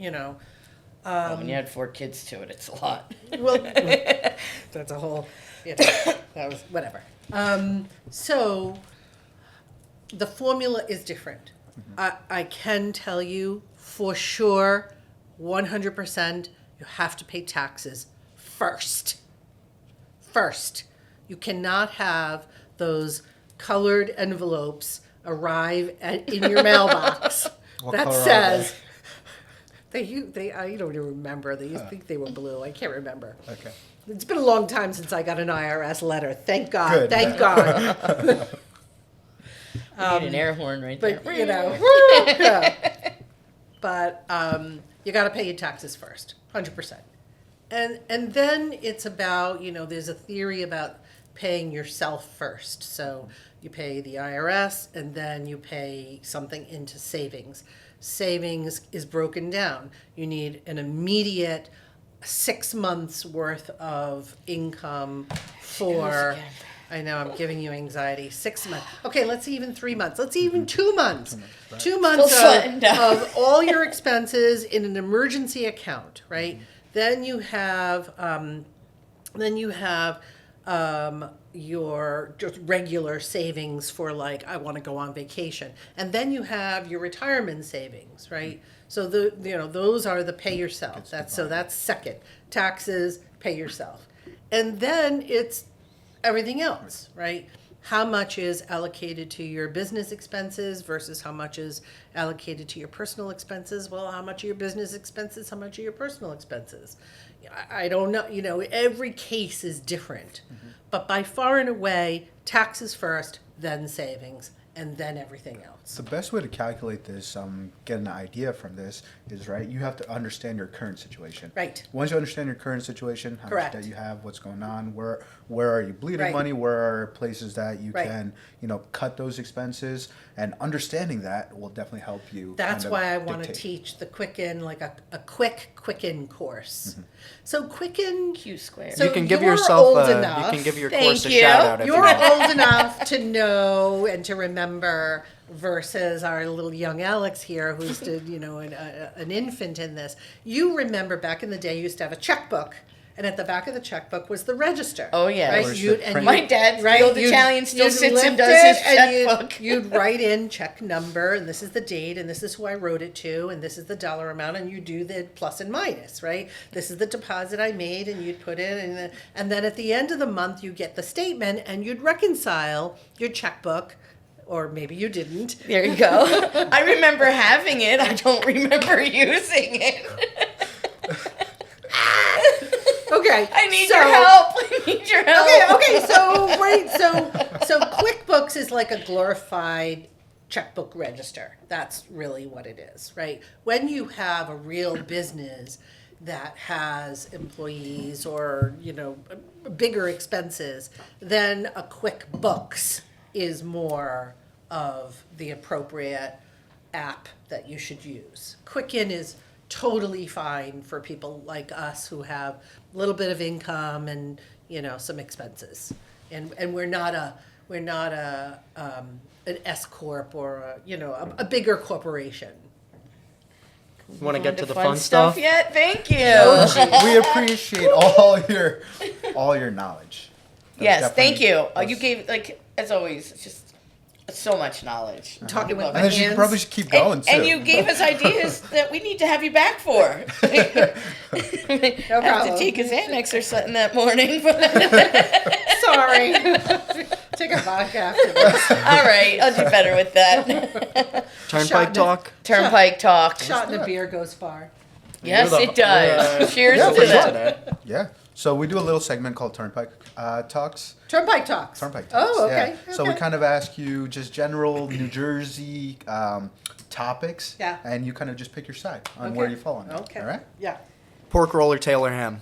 Well, when you add 4 kids to it, it's a lot. well, that's a whole, that was whatever. So the formula is different. I can tell you for sure, 100%, you have to pay taxes first. You cannot have those colored envelopes arrive in your mailbox What that color are says I don't even remember. I think they were blue. I can't remember. Okay. It's been a long time since I got an IRS letter. Thank God. Good. Thank God. You need an air horn right there. But yeah. But you got to pay your taxes first, 100%. And then it's about, there's a theory about paying yourself first. So you pay the IRS and then you pay something into savings. Savings is broken down. You need an immediate 6 months worth of income for, I know I'm giving you anxiety, 6 months. Okay, let's even 3 months. Let's even 2 months. 2 months of all your expenses in an emergency account, right? Then you have your just regular savings for I want to go on vacation, and then you have your retirement savings, right? So those are the pay yourself. That's second. Taxes, pay yourself, and then it's everything else, right? How much is allocated to your business expenses versus how much is allocated to your personal expenses? Well, how much are your business expenses? How much are your personal expenses? I don't know. Every case is different. But by far and away, taxes first, then savings, and then everything else. The best way to calculate this, get an idea from this, is you have to understand your current situation. Right. Once you understand your current situation, how Correct. much debt you have, what's going on, where are you bleeding Right. money, where are places that you Right. can, cut those expenses, and understanding that will definitely help you. That's why I want to dictate. teach the Quicken, a quick Quicken course. So Quicken, Q squared. So You can give you're yourself old you enough. can give your Thank course a you. shout out if you you're want. old enough to know and to remember versus our little young Alex here, who's an infant in this. You remember back in the day, you used to have a checkbook. And at the back of the checkbook was the register. Oh, yes. Right? Or should print- My dad's the old Italian still you'd sits and lift does it his and checkbook. You'd write in check number, and this is the date, and this is who I wrote it to, and this is the dollar amount, and you do the plus and minus, right? This is the deposit I made, and you'd put in, and then at the end of the month, you get the statement, and you'd reconcile your checkbook, or maybe you didn't. There you go. I remember having it. I don't remember using it. Okay. I need your help. I need your help. Okay. So QuickBooks is like a glorified checkbook register. That's really what it is, right? When you have a real business that has employees or bigger expenses, then a QuickBooks is more of the appropriate app that you should use. Quicken is totally fine for people like us who have a little bit of income and some expenses, and we're not an S corp or a bigger corporation. Want to get to the fun fun stuff? yet? Thank you. We appreciate all your knowledge. That was Yes, thank definitely- you. was- You gave as always, it's just So much knowledge. Talking with And my then she hands. probably should keep going too. And you gave us ideas that we need to have you back for. I have to take his Xanax or something that morning. Sorry. Take a vodka after this. All right, I'll do better with that. Turnpike Shot- talk. Turnpike talk. Shot in a beer goes far. Yes, You're the- it does. Cheers Yeah, to for that. sure. Yeah. So we do a little segment called Turnpike Talks. Turnpike talks. Turnpike Talks. Oh, okay. Yeah. So we kind of ask you just general New Jersey topics. Yeah. And you kind of just pick your side on Okay. where you fall on it. Okay. All right? Yeah. Pork roll or Taylor ham.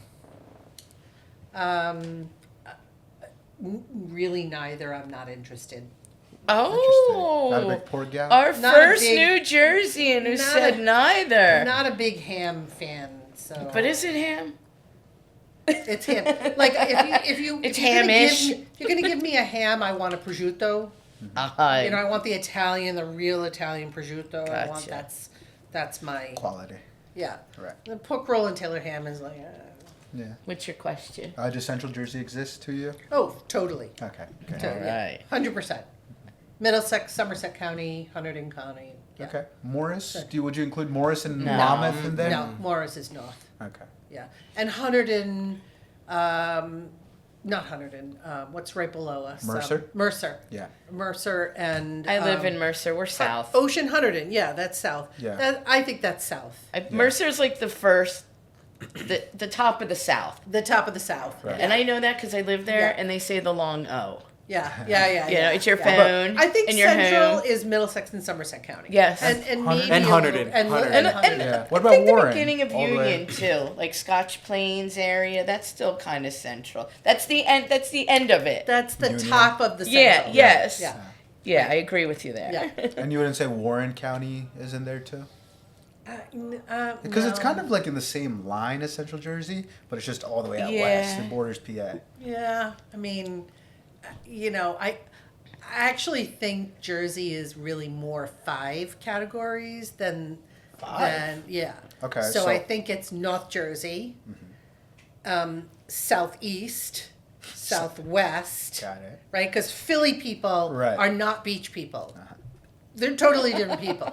Really neither. I'm not interested. Oh, Not a big pork gal? our Not a first big- New Jerseyan who not said a- neither. Not a big ham fan. So. But is it ham? It's ham. Like if you It's if you're gonna ham-ish. give me- if you're gonna give me a ham, I want a prosciutto. You know, I want the Italian, the real Italian prosciutto. I want Gotcha. that's my Quality. yeah. Right. The pork roll and Taylor ham is like Yeah. What's your question? Does Central Jersey exist to you? oh totally, Okay. Okay. totally, right. 100%. Middlesex, Somerset County, Hunterdon County. Yeah. Okay. Morris? Would you include Morris and No. Monmouth in there? No, Morris is north. Okay. Yeah, and Hunterdon, not Hunterdon. What's right below us? Mercer? Mercer. Yeah. Mercer and. I live in Mercer. We're south. Ocean Hunterdon. Yeah, that's south. Yeah. I think that's south. Mercer's like the first, the top of the south. The top of the south. Right. And I know that because I live there, Yeah. and they say the long O. Yeah. You know, it's your yeah. phone. I think and your Central home. is Middlesex and Somerset County. Yes. And maybe And a Hunterdon. little- and Hunterdon. And Hunterdon. Yeah. What I about think the Warren? beginning of All the way- Union too, like Scotch Plains area. That's still kind of central. That's the end. That's the end of it. That's the Union. top of the Yeah, Central. yes. Yeah. Yeah, I agree with you there. Yeah. And you wouldn't say Warren County is in there too? Because it's No. kind of like in the same line as Central Jersey, but it's just all the way out Yeah. west. It borders PA. Yeah, I mean, you know, I actually think Jersey is really more 5 categories than 5? yeah. Okay, So, so- I think it's North Jersey, Southeast, Southwest, Got it. right? Because Philly people Right. are not beach people. They're totally different people,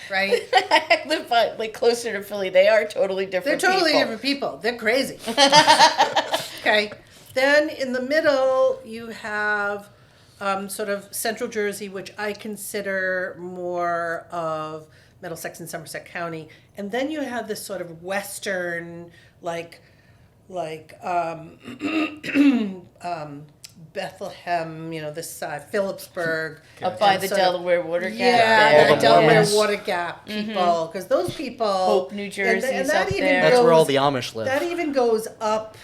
right? I live like closer to Philly. They are totally They're different. totally people. different people. They're crazy. Okay. Then in the middle, you have sort of Central Jersey, which I consider more of Middlesex and Somerset County. And then you have this sort of western, like Bethlehem, you know, this side, Phillipsburg. Up by and the sort of- Delaware Water Gap. Yeah, there. All the the Delaware Mormons. Water Gap people, because those people. Hope, New Jersey is that up even there. That's where all goes- the Amish live. That even goes up,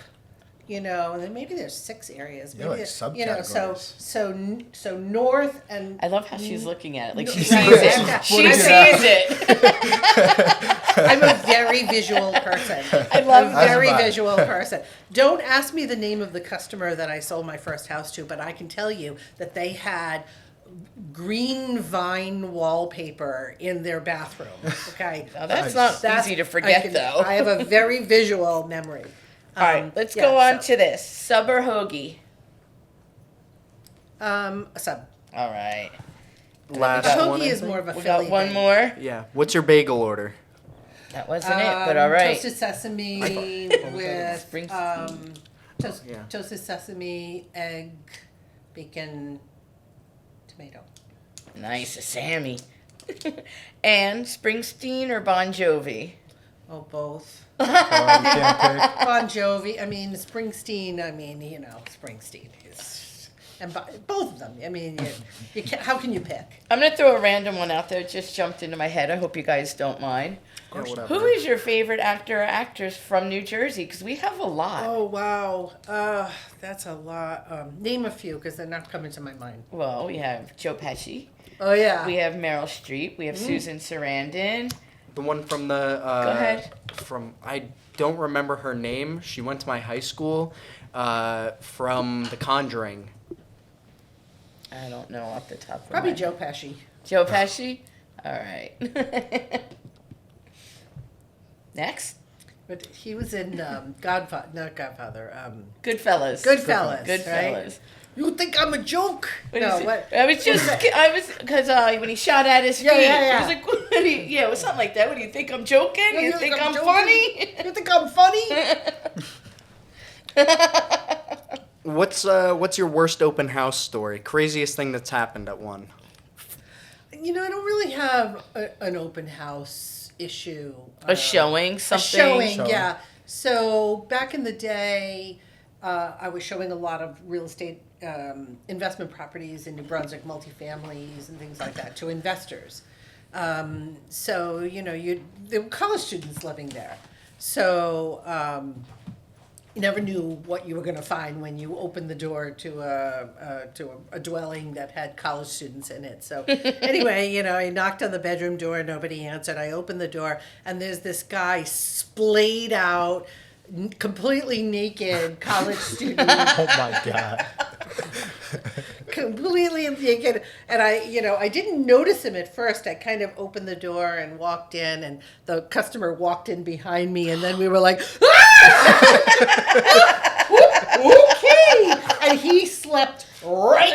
you know, and then maybe there's 6 areas. Yeah, Maybe like there- you know, subcategories. so north and I love how she's looking at it. Like she Right. sees it. Yeah. She I'm sees it. I'm a very visual person. I love I'm a very That's fine. visual person. Don't ask me the name of the customer that I sold my first house to, but I can tell you that they had green vine wallpaper in their bathroom. Okay. Now, that's Nice. not easy to forget, though. I have a very visual memory. All right, let's yeah, go on so- to this. Sub or hoagie? A sub. All right. Last A one. hoagie I is think? more of a We Philly got one thing. more. Yeah. What's your bagel order? That wasn't it, but all right. Toasted sesame with Springsteen. Yeah. toasted sesame, egg, bacon, tomato. Nice, a Sammy. And Springsteen or Bon Jovi? Oh, both. You can't pick. Bon Jovi. I mean, Springsteen. I mean, you know, Springsteen is, and both of them. I mean, you can't. How can you pick? I'm gonna throw a random one out there. It just jumped into my head. I hope you guys don't mind. Yeah, whatever. Who is your favorite actor or actress from New Jersey? Because we have a lot. Oh wow, that's a lot. Name a few because they're not coming to my mind. Well, we have Joe Pesci. Oh yeah. We have Meryl Streep. We have Susan Sarandon. The one from the. Go ahead. From I don't remember her name. She went to my high school. From The Conjuring. I don't know off the top of Probably my Joe Pesci. Joe Pesci? All right. Next. But he was in Godfather, not Godfather. Goodfellas. Goodfellas. Goodfellas. You think I'm a joke? No, what? Because when he shot at his feet, yeah. he was like, it was something like that. What do you think I'm joking? Yeah, You think I'm joking? funny? You think I'm funny? What's your worst open house story? Craziest thing that's happened at one? I don't really have an open house issue. A showing, something. A showing, yeah. So back in the day, I was showing a lot of real estate investment properties in New Brunswick, multifamilies and things like that to investors. So there were college students living there. So you never knew what you were going to find when you opened the door to a dwelling that had college students in it. So anyway, I knocked on the bedroom door, nobody answered. I opened the door, and there's this guy splayed out, completely naked college student. Oh my God. Completely naked, and I didn't notice him at first. I kind of opened the door and walked in, and the customer walked in behind me, and then we were like, okay, and he slept right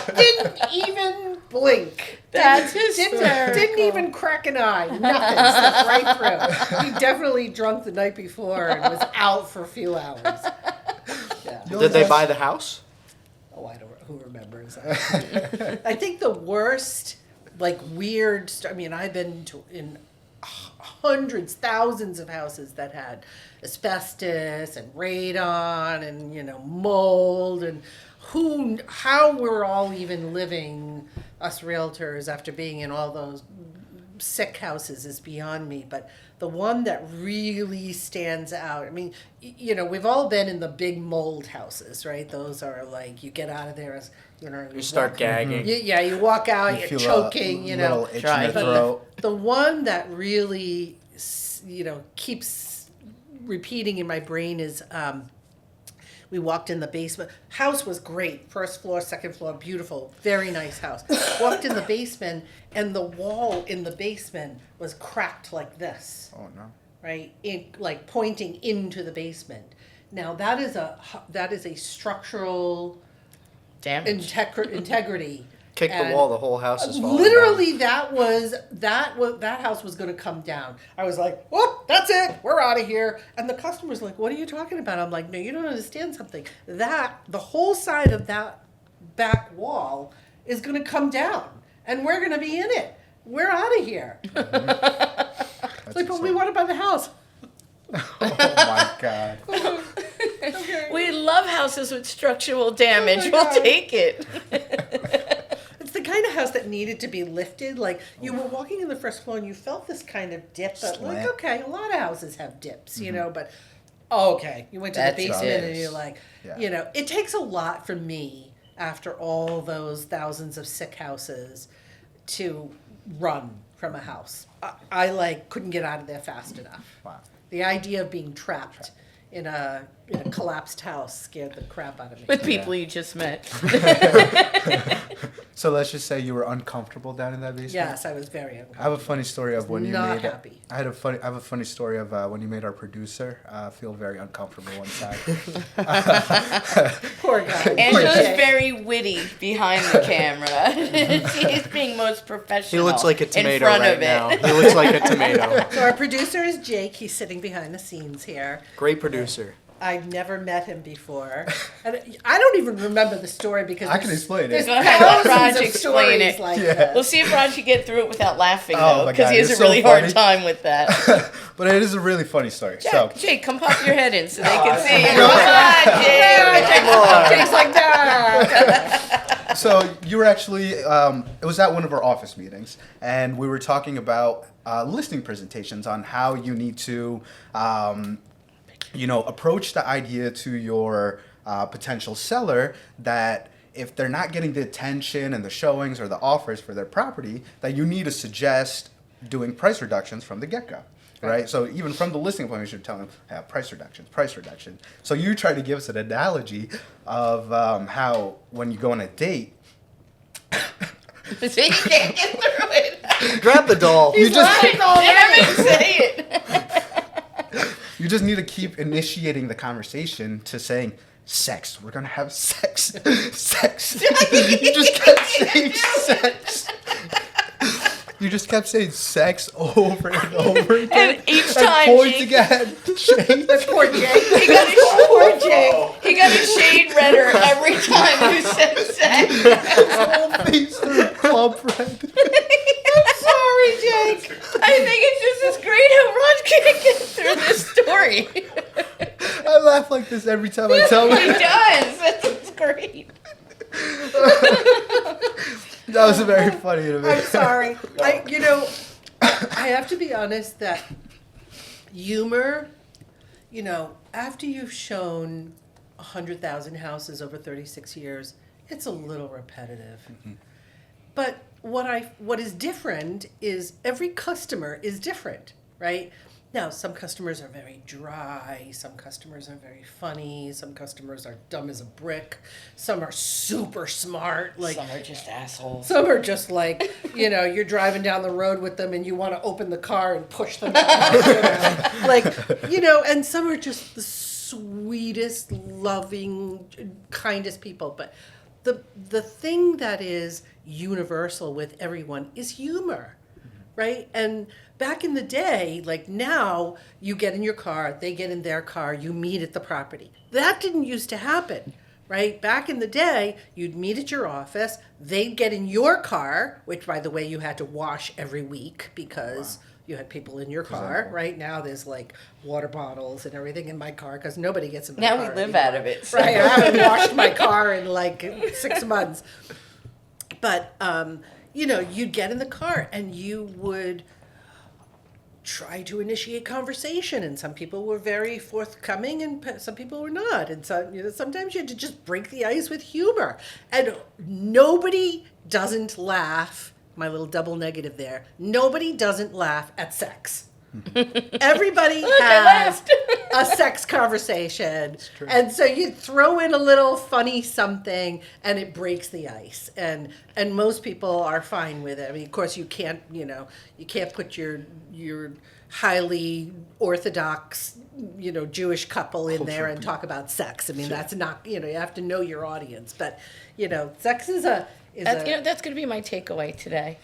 through. Didn't even blink. That's hysterical. Didn't even crack an eye. Nothing. Slept right through. He definitely drunk the night before and was out for a few hours. Yeah. Did they buy the house? Oh, I don't. Who remembers? I think the worst, weird. I've been in hundreds, thousands of houses that had asbestos and radon and mold and how we're all even living, us realtors, after being in all those sick houses is beyond me. But the one that really stands out, we've all been in the big mold houses, right? Those are you get out of there as, You start gagging. you walk out, you're feel choking, a little itch in your But throat. the one that really, keeps repeating in my brain is, we walked in the basement. House was great. First floor, second floor, beautiful, very nice house. Walked in the basement, and the wall in the basement was cracked like this. Oh no. Right, pointing into the basement. Now that is a structural Damage. integrity. Kick the And wall, the whole house is falling literally, down. that house was going to come down. I was like, "Whoop, that's it. We're out of here." And the customer's like, "What are you talking about?" I'm like, "No, you don't understand something. The whole side of that back wall is going to come down, and we're going to be in it. We're out of here." But we want to buy the house. Oh my God. Okay. We love houses with structural damage. Oh my We'll God. take it. It's the kind of house that needed to be lifted. You were walking in the first floor and you felt this kind of dip. But Slant. okay, a lot of houses have dips, but okay, you went to That's the basement and it. you're like, Yeah. it takes a lot for me after all those thousands of sick houses to run from a house. I couldn't get out of there fast enough. Wow. The idea of being trapped in a collapsed house scared the crap out of me. With people you just met. So let's just say you were uncomfortable down in that basement. Yes, I was very I uncomfortable. have a funny story of when you Not made. happy. I have a funny story of when you made our producer feel very uncomfortable one time. Poor guy. Poor Angela's Jay. very witty behind the camera. He's being most He professional. looks like a in tomato front right of it. now. He looks like a tomato. So our producer is Jake. He's sitting behind the scenes here. Great producer. I've never met him before. And I don't even remember the story because I can explain it. there's Go ahead, let Raj thousands of explain stories it. like Yeah. this. We'll see if Raj can get through it without laughing, Oh though, my because God, he has it's a really so hard funny. time with that. But it is a really funny story. So Jake, come pop your head in so they can see you. No. Come on, Jake. Jake's like that. So you were actually, it was at one of our office meetings, and we were talking about listing presentations on how you need to, approach the idea to your potential seller that if they're not getting the attention and the showings or the offers for their property, that you need to suggest doing price reductions from the get-go. Right, so even from the listing appointment, you should tell them, hey, price reduction. So you try to give us an analogy of how when you go on a date, So you can't get through it. Grab the doll. you just Damn it, say it. you just need to keep initiating the conversation to saying, sex. We're gonna have sex. Sex. You just kept saying sex. You just kept saying sex over and over again. And each time pointing Jake, at Jake. Poor Jake. poor Jake, he got his shade redder every time you said sex. His whole face turned plump red. Sorry, Jake. I think it's just as great how Ron can't get through this story. I laugh like this every time I tell He you. does. It's great. That was very funny to me. I'm sorry. I have to be honest that humor, after you've shown 100,000 houses over 36 years, it's a little repetitive. But what is different is every customer is different, right? Now, some customers are very dry, some customers are very funny, some customers are dumb as a brick, some are super smart, like Some are just assholes. some are just like, you're driving down the road with them and you want to open the car and push them out, and some are just the sweetest, loving, kindest people. But the thing that is universal with everyone is humor, right? And back in the day, like now, you get in your car, they get in their car, you meet at the property. That didn't used to happen, right? Back in the day, you'd meet at your office, they'd get in your car, which, by the way, you had to wash every week because you had people in your car. Right now, there's like water bottles and everything in my car because nobody gets in my car. Now we live anymore. out of it. So. Right, I haven't washed my car in like 6 months. But, you'd get in the car and you would try to initiate conversation, and some people were very forthcoming and some people were not, and sometimes you had to just break the ice with humor, and nobody doesn't laugh, my little double negative there, nobody doesn't laugh at sex. Everybody has a sex conversation, and so you throw in a little funny something and it breaks the ice, and most people are fine with it. I mean, of course you can't put your highly orthodox Jewish couple in there and talk about sex. I mean, that's not, you have to know your audience, but sex is That's going to be my takeaway today.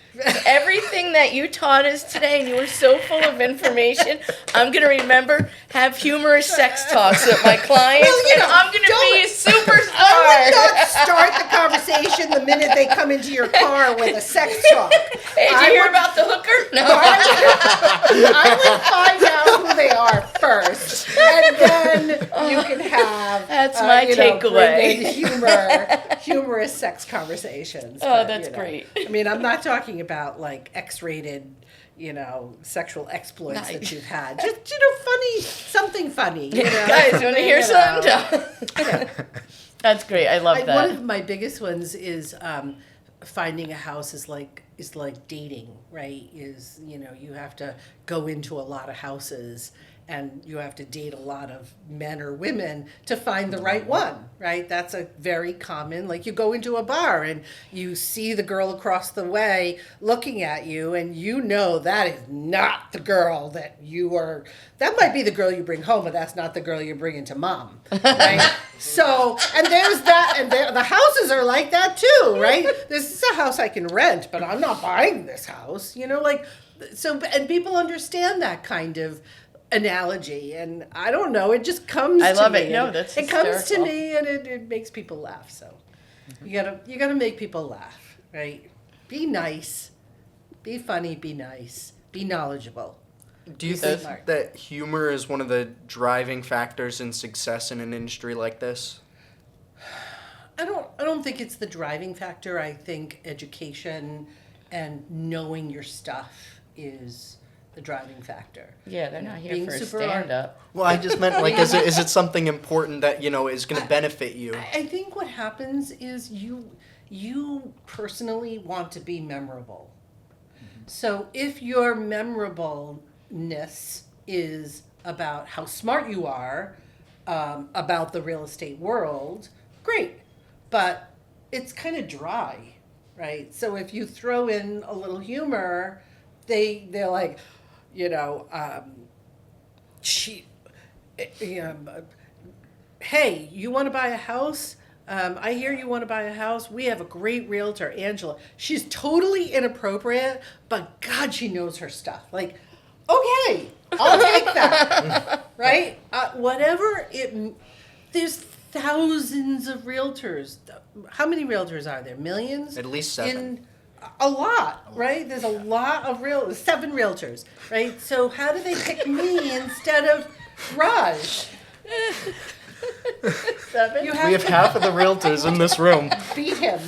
Everything that you taught us today, and you were so full of information, I'm going to remember, have humorous sex talks with my clients, and I'm going to be a superstar. I would not start the conversation the minute they come into your car with a sex talk. Hey, did you hear about the hooker? No. I would find out who they are first, and then you can have That's my takeaway. bring in humorous sex conversations. Oh, that's great. I mean, I'm not talking about like X-rated, sexual exploits Nice. that you've had. Just funny, something funny. Guys, you want to hear something? That's great. I love that. One of my biggest ones is finding a house is like dating, right? You have to go into a lot of houses and you have to date a lot of men or women to find the right one, right? That's a very common, like you go into a bar and you see the girl across the way looking at you and that is not the girl that might be the girl you bring home, but that's not the girl you bring into mom, right? So, and there's that, and the houses are like that too, right? This is a house I can rent, but I'm not buying this house, so, and people understand that kind of analogy, and I don't know, it just comes to me. I love it. No, that's it comes to hysterical. me, and it makes people laugh. So you gotta make people laugh, right? Be nice, be funny, be nice, be knowledgeable. Do you think that humor is one of the driving factors in success in an industry like this? I don't think it's the driving factor. I think education and knowing your stuff is the driving factor. Yeah, they're not here Being for a super stand-up. Well, I just meant like, is it something important that is going to benefit you? I think what happens is you personally want to be memorable. So if your memorableness is about how smart you are about the real estate world, great. But it's kind of dry, right? So if you throw in a little humor, they're like, hey, you want to buy a house? I hear you want to buy a house. We have a great realtor, Angela. She's totally inappropriate, but God, she knows her stuff. Like, okay, I'll take that. Right? Whatever it, there's thousands of realtors. How many realtors are there? Millions? At least 7. A lot, right? There's a lot of 7 realtors, right? So how do they pick me instead of Raj? 7? You We have half of the realtors in this room. beat him.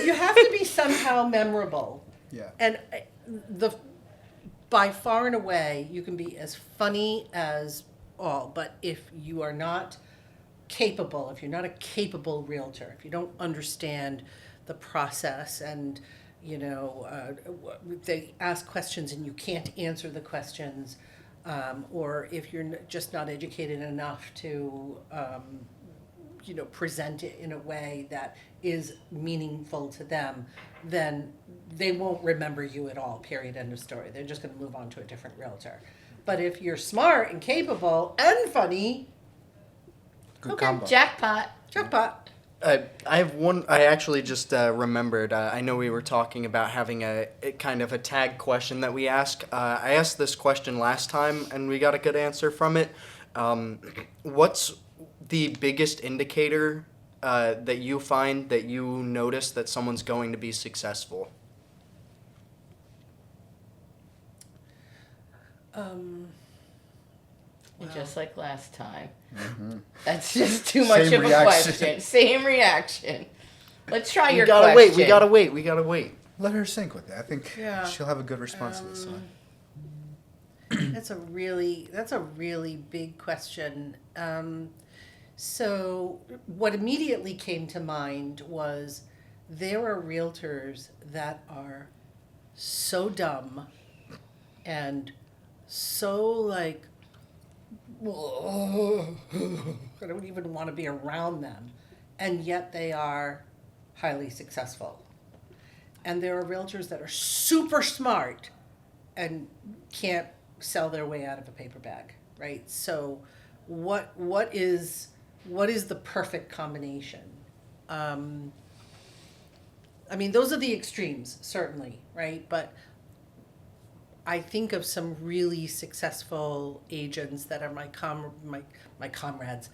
You have to be somehow memorable. Yeah. And by far and away, you can be as funny as all. But if you are not capable, if you're not a capable realtor, if you don't understand the process and, they ask questions and you can't answer the questions, or if you're just not educated enough to, present it in a way that is meaningful to them, then they won't remember you at all, period, end of story. They're just going to move on to a different realtor. But if you're smart and capable and funny, Good Okay. combo. Jackpot. jackpot. I have one. I actually just remembered. I know we were talking about having a kind of a tag question that we ask. I asked this question last time, and we got a good answer from it. What's the biggest indicator that you find that you notice that someone's going to be successful? Just like last time. That's just too much Same of a reaction. question. Same reaction. Let's try your We gotta question. wait. We gotta wait. We gotta wait. Let her sync with it. I think Yeah. she'll have a good response to this one. That's a really big question. So what immediately came to mind was there are realtors that are so dumb and so like, I don't even want to be around them, and yet they are highly successful. And there are realtors that are super smart and can't sell their way out of a paper bag, right? So what is the perfect combination? I mean, those are the extremes, certainly, right? But I think of some really successful agents that are my comrades, my comrades.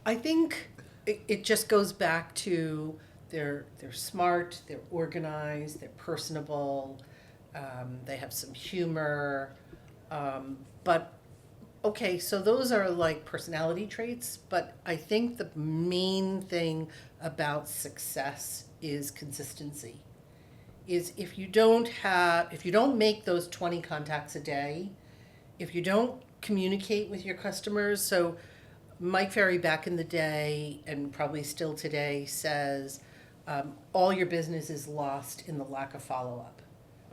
I think it just goes back to they're smart, they're organized, they're personable, they have some humor, but okay, so those are like personality traits, but I think the main thing about success is consistency. Is if you don't make those 20 contacts a day, if you don't communicate with your customers, so Mike Ferry back in the day, and probably still today, says all your business is lost in the lack of follow-up,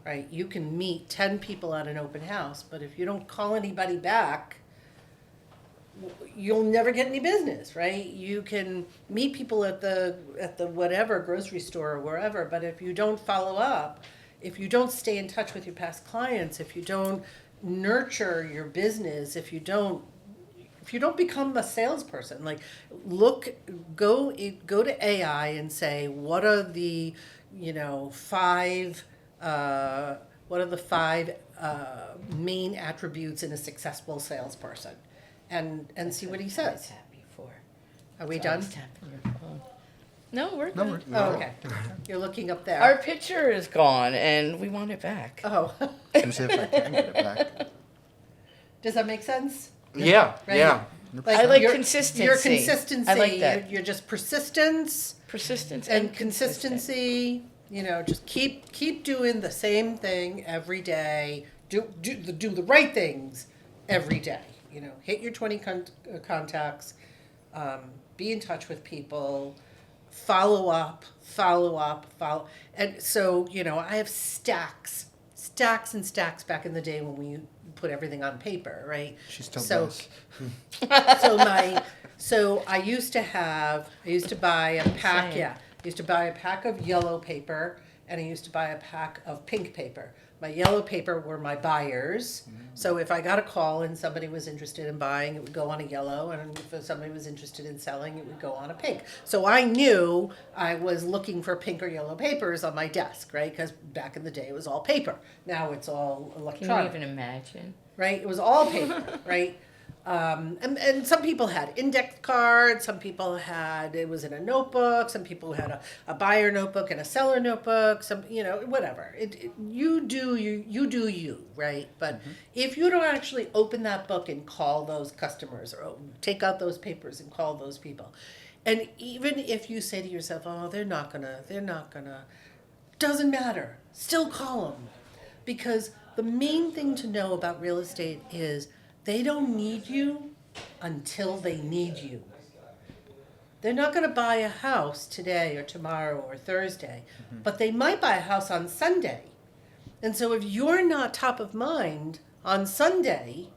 right? You can meet 10 people at an open house, but if you don't call anybody back, you'll never get any business, right? You can meet people at the whatever grocery store or wherever, but if you don't follow up, if you don't stay in touch with your past clients, if you don't nurture your business, if you don't become a salesperson, like go to AI and say, what are the five main attributes in a successful salesperson, and see what he says. Are we done? No, we're No, good. Oh, okay. You're looking up there. Our picture is gone, and we want it back. Oh, Let me see if I can get it back. does that make sense? Yeah. Right. Yeah. I like your- consistency. Your consistency. I like that. You're just persistence Persistence and consistent. consistency. Just keep doing the same thing every day. Do the right things every day. Hit your 20 contacts. Be in touch with people. Follow up. And so I have stacks and stacks back in the day when we put everything on paper, right? She still So- does. So I used to buy a pack, Same. I used to buy a pack of yellow paper, and I used to buy a pack of pink paper. My yellow paper were my buyers. So if I got a call and somebody was interested in buying, it would go on a yellow, and if somebody was interested in selling, it would go on a pink. So I knew I was looking for pink or yellow papers on my desk, right? Because back in the day it was all paper. Now it's all Can you electronic. even imagine? Right? It was all paper, right? And some people had index cards, some people had, it was in a notebook, some people had a buyer notebook and a seller notebook, some, whatever. You do you, right? But if you don't actually open that book and call those customers or take out those papers and call those people, and even if you say to yourself, oh, they're not gonna, doesn't matter, still call them. Because the main thing to know about real estate is they don't need you until they need you. They're not going to buy a house today or tomorrow or Thursday, but they might buy a house on Sunday. And so if you're not top of mind on Sunday,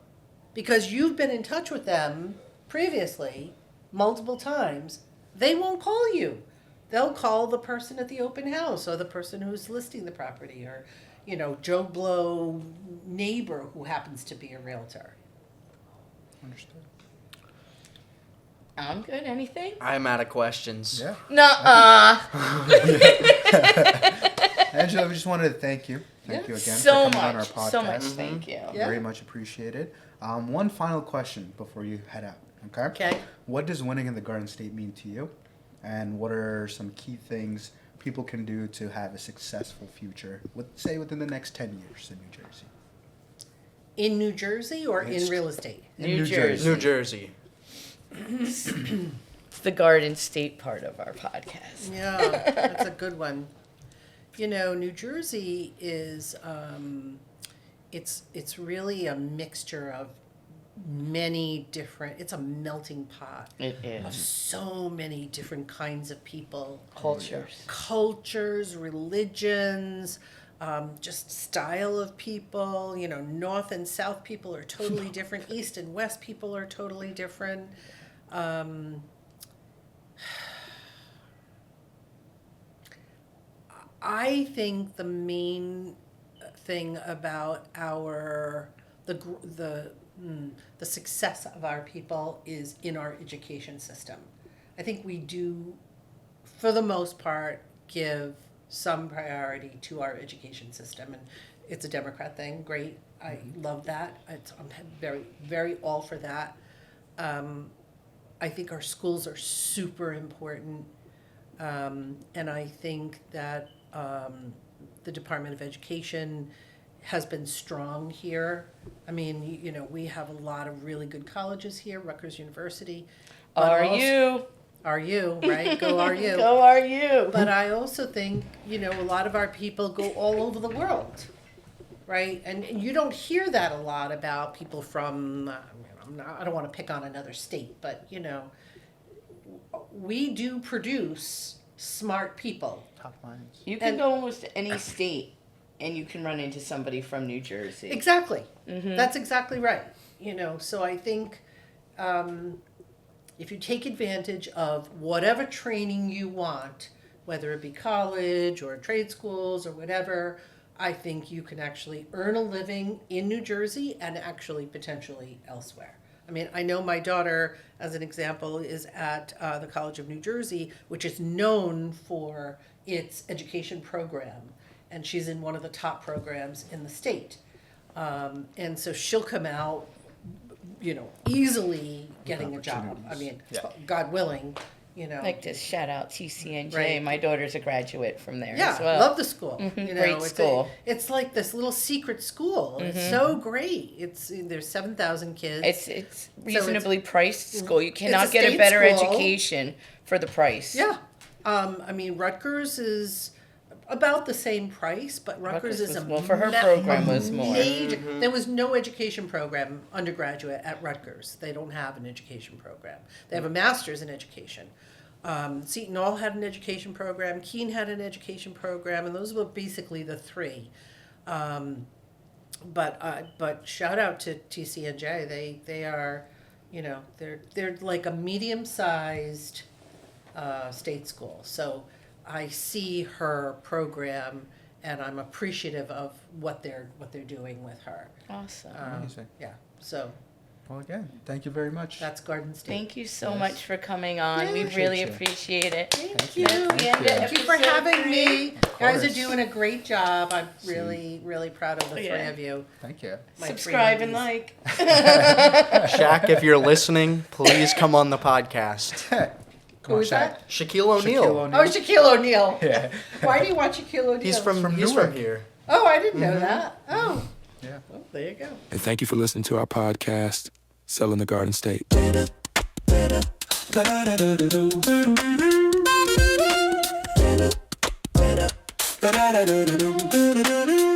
because you've been in touch with them previously multiple times, they won't call you. They'll call the person at the open house or the person who's listing the property or, Joe Blow neighbor who happens to be a realtor. Understood. I'm good. Anything? I'm out of questions. Yeah. Nuh-uh. Angela, we just wanted to thank you. Thank you again So for coming on our much. podcast. So much. Thank you. Yeah. Very much appreciated. One final question before you head out. Okay. Okay. What does winning in the Garden State mean to you? And what are some key things people can do to have a successful future, say within the next 10 years in New Jersey? In New Jersey or in It's- real estate? In New Jersey. New Jersey. It's the Garden State part of our podcast. Yeah, that's a good one. New Jersey is, it's really a mixture of many different, it's a melting pot It of is. so many different kinds of people. Cultures. Religions, just style of people. North and South people are totally different. East and West people are totally different. I think the main thing about the success of our people is in our education system. I think we do, for the most part, give some priority to our education system, and it's a Democrat thing. Great, I love that. I'm very, very all for that. I think our schools are super important, and I think that the Department of Education has been strong here. I mean, we have a lot of really good colleges here, Rutgers University. but Are also- you? Are you, right? Go are you. Go are you? But I also think, a lot of our people go all over the world, right? And you don't hear that a lot about people from, I don't want to pick on another state, but, we do produce smart people. Top lines. You can and- go almost to any state and you can run into somebody from New Jersey. Exactly. That's exactly right. So I think if you take advantage of whatever training you want, whether it be college or trade schools or whatever, I think you can actually earn a living in New Jersey and actually potentially elsewhere. I mean, I know my daughter, as an example, is at the College of New Jersey, which is known for its education program, and she's in one of the top programs in the state. And so she'll come out, easily getting a job. I mean, God willing, I'd like to shout out TCNJ. Right. My daughter's a graduate from there Yeah, as well. love the school. Great school. It's like this little secret school. It's so great. There's 7,000 kids. It's reasonably priced school. You It's cannot a get a state better school. education for the price. Yeah. I mean, Rutgers is about the same price, but Rutgers is a Well, for her program was more. major. There was no education program undergraduate at Rutgers. They don't have an education program. They have a master's in education. Seton Hall had an education program. Keene had an education program, and those were basically the three. But shout out to TCNJ. They are, they're like a medium-sized state school. So I see her program and I'm appreciative of what they're doing with her. Awesome. Amazing. Yeah, so Well, again, thank you very much. that's Garden State. Thank you so Yes. much for coming on. Yeah. We really Appreciate appreciate it. Thank you. Thank you. Thank you for having me. You guys are course. doing a great job. I'm really, really proud of the three Yeah. of you. Thank you. My Subscribe and ladies. like. Shaq, if you're listening, please come on the podcast. Come Who on, is Shaq. that? Shaquille O'Neal. Oh, Shaquille O'Neal. Yeah. Why do you want Shaquille O'Neal? He's from Newark. here. Oh, I didn't know that. Oh. Yeah. Well, there you go. And thank you for listening to our podcast, Selling the Garden State. Da da da da da da da da da.